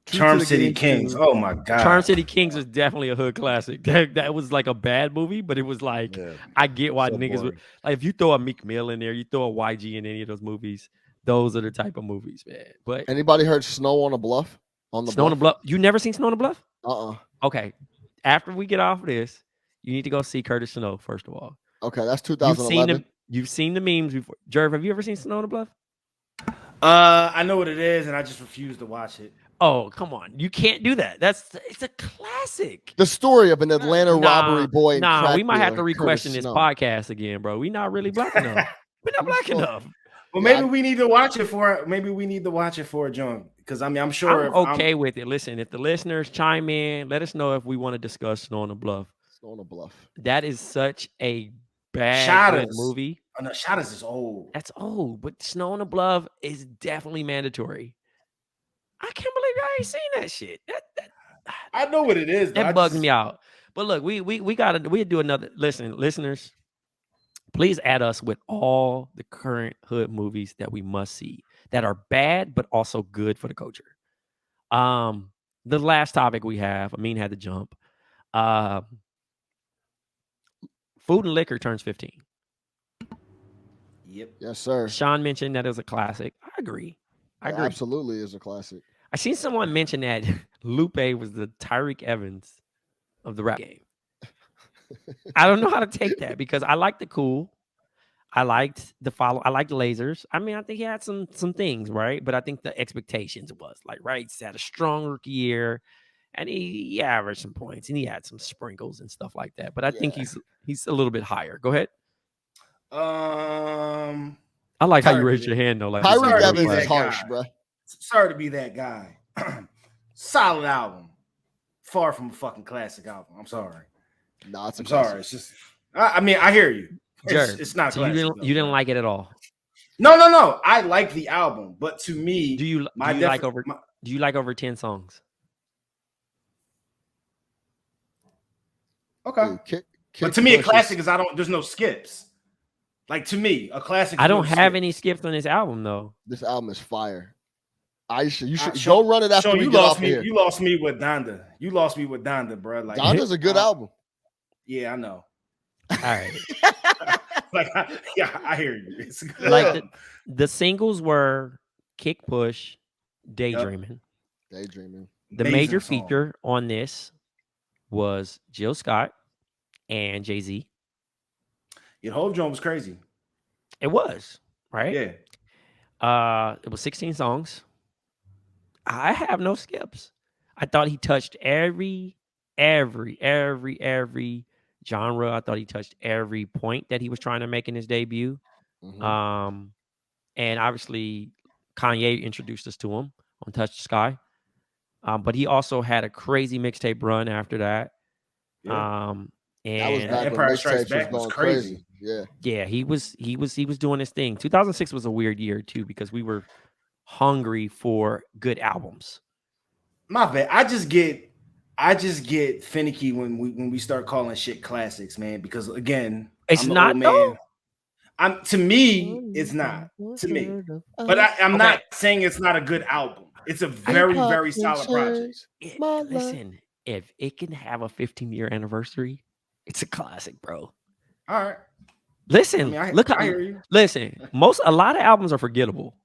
True Charm to the City Game Kings. 2. Oh my god. Charm City Kings was definitely a hood classic. That was like a bad movie, but it was like Yeah. I get why So niggas would boring. like if you throw a Meek Mill in there, you throw a YG in any of those movies. Those are the type of movies, man. But Anybody heard Snow on a Bluff? Snow on the Bluff. You never seen Snow on the Bluff? Okay. After we get off of this, you need to go see Curtis Snow first of all. Okay, that's You've 2011. seen the memes before. Jerv, have you ever seen Snow on the Bluff? I know what it is, and I just refuse to watch it. Oh, come on. You can't do that. It's a classic. The story of an Atlanta robbery boy. And Nah, crack we might have to dealer, re-question Curtis this Snow. podcast again, bro. We not really black enough. We're not black enough. Well, Yeah, maybe we need to watch it for. Maybe we need to watch it for a joint. Because I mean, I'm sure. I'm okay with it. Listen, if the listeners chime in, let us know if we want to discuss Snow on the Bluff. Snow on a Bluff. That is such a bad Shadows. good movie. Oh, no, Shadows is old. That's old, but Snow on the Bluff is definitely mandatory. I can't believe I ain't seen that shit. I know what it is. though. I That bugs just- me out. But look, we do another. Listen, listeners, please add us with all the current hood movies that we must see that are bad but also good for the culture. The last topic we have, Amin had to jump. Food and Liquor turns 15. Yep. Yes, sir. Sean mentioned that it was a classic. I agree. It absolutely is a classic. I seen someone mention that Lupe was the Tyreek Evans of the rap game. I don't know how to take that because I like the cool. I liked the lasers. I mean, I think he had some things, right? But I think the expectations was like, right, he's had a strong rookie year, and he averaged some points, and he had some sprinkles and stuff like that. But I think he's a little bit higher. Go ahead. I like how you raised your hand though. Like Tyreek Evans is harsh, bro. Sorry to be that guy. Solid album. Far from a fucking classic album. I'm sorry. No, I'm sorry. It's just. I mean, I hear you. It's not. So you didn't like it at all. No. I like the album, but to me, do you like over 10 songs? Okay. Dude, but to me, a classic is there's no skips. Like to me, a classic. I don't have any skips on this album though. This album is fire. You should go run it after we get off here. You lost me with Donda. Bro. Like Donda's a good album. Yeah, I know. All right. I hear you. It's good. Like the singles were Kick Push, Daydreaming. Daydreaming. The major feature on this was Jill Scott and Jay-Z. Your whole drum was crazy. It was, right? Yeah. It was 16 songs. I have no skips. I thought he touched every genre. I thought he touched every point that he was trying to make in his debut. Mm-hmm. And obviously Kanye introduced us to him on Touch the Sky. But he also had a crazy mixtape run after that. Yeah. And that was back Empire Strikes Back was crazy. Yeah, he was doing his thing. 2006 was a weird year too because we were hungry for good albums. My bad. I just get finicky when we start calling shit classics, man. Because again, it's not though. To me, it's not to me. But I'm not saying it's not a good album. It's a very, very solid project. Listen, if it can have a 15-year anniversary, it's a classic, bro. All right. Listen, I hear you. Listen, a lot of albums are forgettable.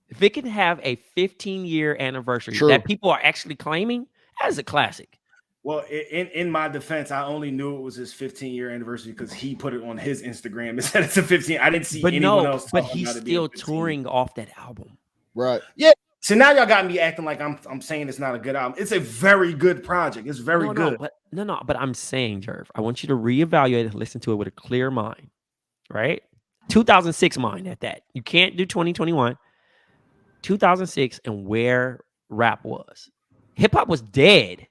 If it can have a 15-year anniversary that people are actually claiming, that is a classic. Well, in my defense, I only knew it was his 15-year anniversary because he put it on his Instagram and said it's a 15. I didn't see anyone else. But he's still touring off that album, right? Yeah. So now y'all got me acting like I'm saying it's not a good album. It's a very good project. It's very good. But I'm saying, Jerv, I want you to reevaluate and listen to it with a clear mind, right? 2006 mind at that. You can't do 2021. 2006 and where rap was. Hip hop was dead.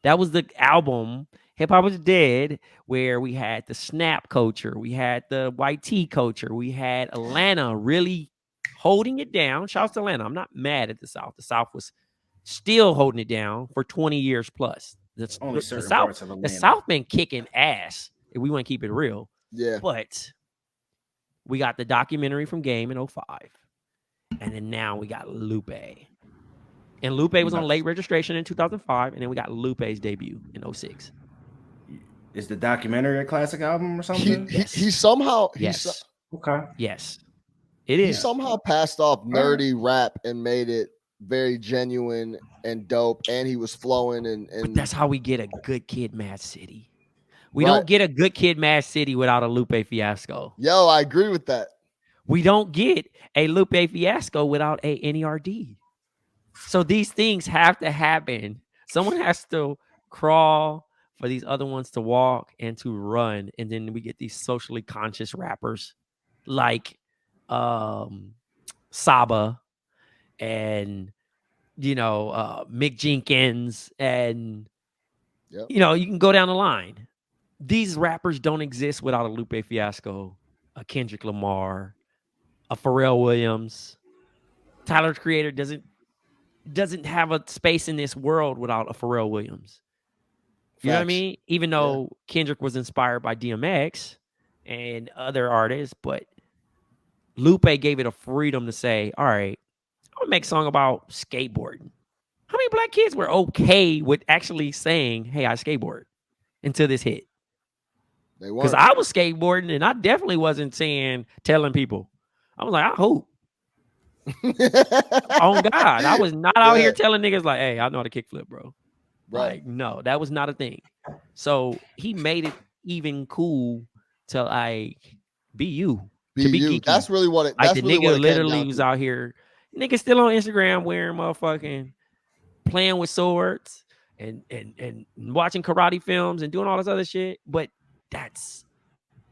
That was the album. Hip hop was dead, where we had the snap culture, we had the white tee culture, we had Atlanta really holding it down. Shouts to Atlanta. I'm not mad at the South. The South was still holding it down for 20 years plus. The South been kicking ass, if we want to keep it real. Yeah. But we got the documentary from Game in 05. And then now we got Lupe. And Lupe was on late registration in 2005. And then we got Lupe's debut in 06. Is the documentary a classic album or something? He somehow... Yes. Okay. Yes. It is. He somehow passed off nerdy rap and made it very genuine and dope. And he was flowing. But that's how we get a Good Kid, Mad City. We don't get a Good Kid, Mad City without a Lupe Fiasco. Yo, I agree with that. We don't get a Lupe Fiasco without a NERD. So these things have to happen. Someone has to crawl for these other ones to walk and to run. And then we get these socially conscious rappers like Saba and, Mick Jenkins. And, you can go down the line. These rappers don't exist without a Lupe Fiasco, a Kendrick Lamar, a Pharrell Williams. Tyler the Creator doesn't have a space in this world without a Pharrell Williams. You know what I mean? Even though Kendrick was inspired by DMX and other artists, but Lupe gave it a freedom to say, all right, I'm gonna make a song about skateboarding. How many black kids were okay with actually saying, hey, I skateboard until this hit? Because I was skateboarding and I definitely wasn't telling people. I was like, I hope. On God, I was not out here telling niggas like, hey, I know how to kickflip, bro. Right. Like, no, that was not a thing. So he made it even cool to like be you. to be you. geeky. That's really what it. Like That's the really nigga what it literally came down was to. out here. Nigga still on Instagram wearing motherfucking playing with swords and watching karate films and doing all this other shit. But that's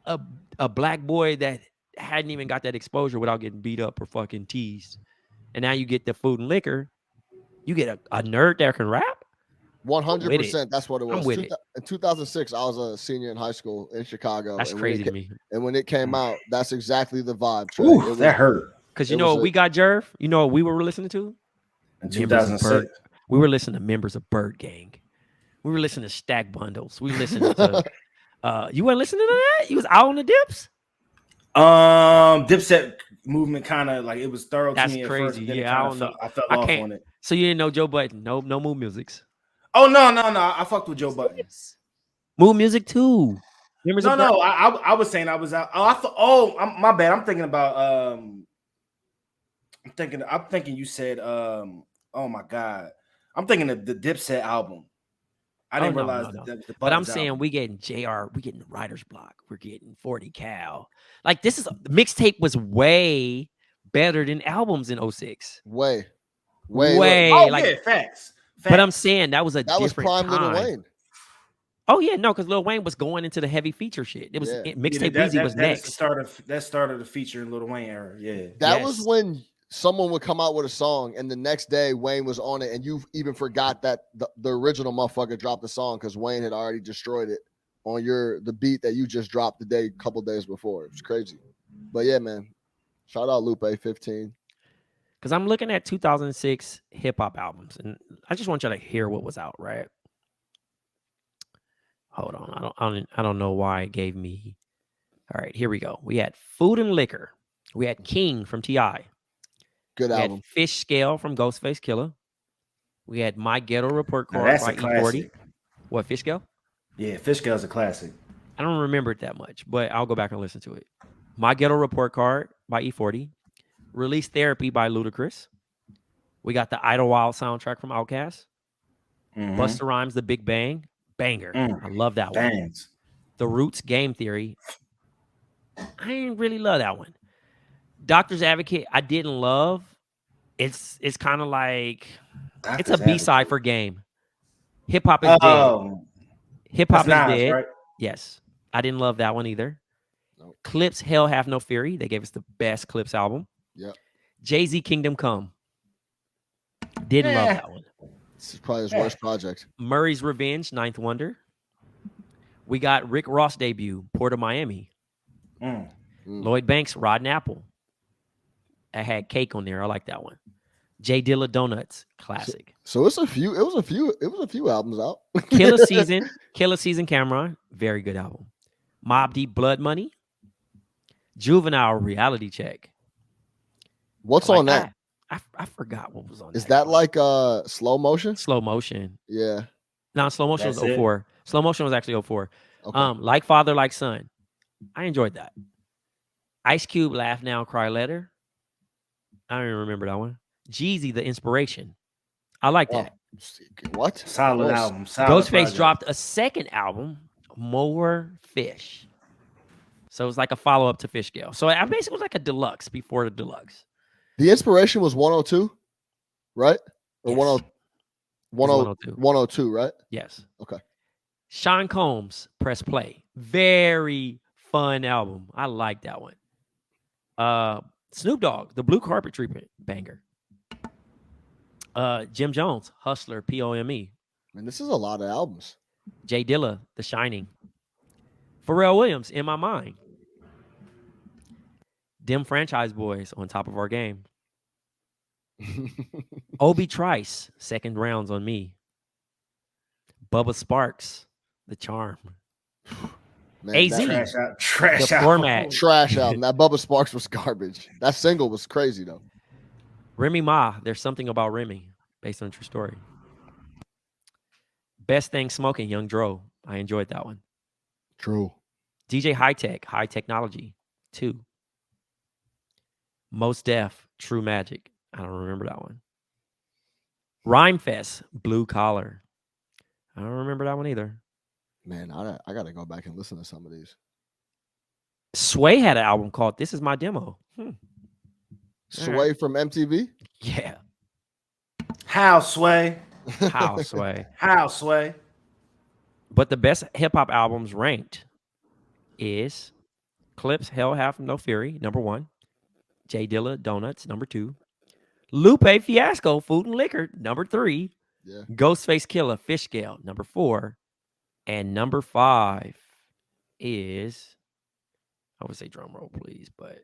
a black boy that hadn't even got that exposure without getting beat up or fucking teased. And now you get the food and liquor. You get a nerd that can rap. 100%. That's what it was. I'm with it. In 2006, I was a senior in high school in Chicago. That's crazy to me. And when it came out, that's exactly the vibe. Trey. Ooh, that hurt. Because you know what we got, Jerv? You know what we were listening to? In 2006. We were listening to members of Bird Gang. We were listening to Stack Bundles. We were listening to you weren't listening to that? You was out on the dips? Dipset movement kind of like it was thorough to me at first. Yeah, I don't know. I fell off on it. So you didn't know Joe Budden? No Mood Musics. Oh no. I fucked with Joe Budden. Mood Music too. No. I was saying I was out. My bad. I'm thinking about I'm thinking you said oh my god. I'm thinking of the Dipset album. I didn't realize that. But I'm saying album. We getting JR, we getting Writer's Block, we're getting 40 Cal. Like this is mixtape was way better than albums in 06. Way. Oh, like, yeah, facts. But I'm saying that was different prime time. Lil Wayne. Oh yeah, no, because Lil Wayne was going into the heavy feature shit. It was mixtape Weezy was next. That started the feature in Lil Wayne era. Yeah, that was when someone would come out with a song and the next day Wayne was on it and you even forgot that the original motherfucker dropped the song because Wayne had already destroyed it on the beat that you just dropped couple days before. It was crazy. But yeah, man. Shout out Lupe 15. Because I'm looking at 2006 hip-hop albums and I just want you to hear what was out, right? Hold on. I don't know why it gave me. All right, here we go. We had Food and Liquor. We had King from T.I. Good album. We had Fish Scale from Ghostface Killah. We had My Ghetto Report Card by E40. What, Fish Scale? Yeah, Fish Scale is a classic. I don't remember it that much, but I'll go back and listen to it. My Ghetto Report Card by E40. Release Therapy by Ludacris. We got the Idlewild soundtrack from Outkast. Mm-hmm. Busta Rhymes, The Big Bang. Banger. I love that one. The Roots, Game Theory. I didn't really love that one. Doctor's Advocate, I didn't love. It's kind of like it's a B-side for Game. Hip hop is dead. Hip hop is dead. Right? Yes. I didn't love that one either. Nope. Clips, Hell Have No Fury. They gave us the best Clips album. Yep. Jay-Z, Kingdom Come. Didn't love that one. This is probably his worst project. Murray's Revenge, Ninth Wonder. We got Rick Ross debut, Port of Miami. Lloyd Banks, Rotten Apple. I had Cake on there. I like that one. J Dilla Donuts, classic. So it was a few albums out. Killer Season Cameron, very good album. Mobb Deep Blood Money. Juvenile Reality Check. What's on that? I forgot what was on that. Is that like Slow Motion? Slow Motion. Yeah. No, Slow Motion was 04. Slow Motion was actually 04. Okay. Like Father, Like Son. I enjoyed that. Ice Cube, Laugh Now, Cry Later. I don't even remember that one. Jeezy, The Inspiration. I like that. What? Solid album. Ghostface dropped a second album, More Fish. So it was like a follow-up to Fish Scale. So I basically was like a deluxe before the deluxe. The Inspiration was 102, right? Or yes. 102, right? Yes. Okay. Sean Combs, Press Play. Very fun album. I like that one. Snoop Dogg, The Blue Carpet Treatment, banger. Jim Jones, Hustler, POME. Man, this is a lot of albums. Jay Dilla, The Shining. Pharrell Williams, In My Mind. Dem Franchise Boys, On Top of Our Game. Obi Trice, Second Rounds on Me. Bubba Sparks, The Charm. Man, AZ, trash The Format. Trash album. That Bubba Sparks was garbage. That single was crazy, though. Remy Ma, There's Something About Remy, based on a true story. Best Thing Smoking, Young Dro. I enjoyed that one. True. DJ High Tech, High Technology, 2. Most Def, True Magic. I don't remember that one. Rhyme Fest, Blue Collar. I don't remember that one either. Man, I got to go back and listen to some of these. Sway had an album called "This Is My Demo." Sway from MTV. Yeah, How Sway? how Sway? How Sway? But the best hip hop albums ranked is Clips, Hell Have No Fury, number 1. J Dilla, Donuts, number 2. Lupe, Fiasco, Food and Liquor, number 3. Yeah. Ghostface Killer, Fish Scale, number 4. And number 5 is, I would say drum roll, please, but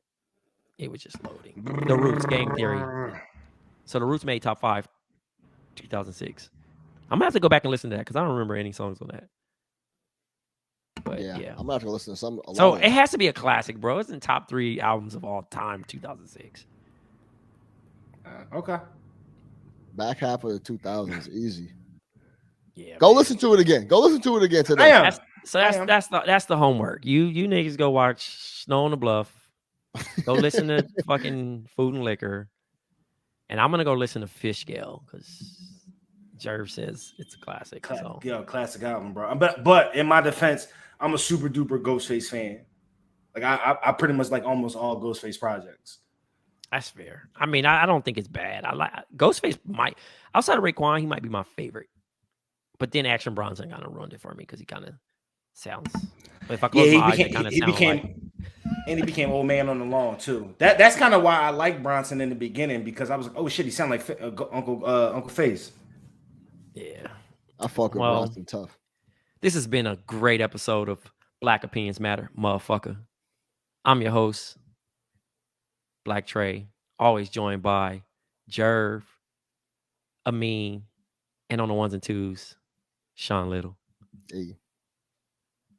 it was just loading. The Roots, Game Theory. So the Roots made top 5, 2006. I'm gonna have to go back and listen to that because I don't remember any songs on that. But yeah, I'm gonna have to listen to some. So it has to be a classic, bro. It's in top 3 albums of all time, 2006. Okay. Back half of the 2000s, easy. Yeah. Go listen to it again. Go listen to it again today. I am. That's the homework. You niggas go watch Snow on the Bluff. Go listen to fucking Food and Liquor. And I'm gonna go listen to Fish Scale because Jerv says it's a classic. Classic album, bro. But in my defense, I'm a super duper Ghostface fan. Like I pretty much like almost all Ghostface projects. That's fair. I mean, I don't think it's bad. I like Ghostface. Outside of Raekwon, he might be my favorite. But then Action Bronson kind of ruined it for me because he kind of sounds. If I close my eyes, it kind of sounds like. And he became Old Man on the Lawn too. That's kind of why I liked Bronson in the beginning because I was like, oh shit, he sound like Uncle Face. Yeah, I fuck with Bronson tough. This has been a great episode of Black Opinions Matter, motherfucker. I'm your host, Black Trey, always joined by Jerv, Amin, and on the ones and twos, Sean Little. Hey.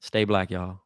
Stay black, y'all.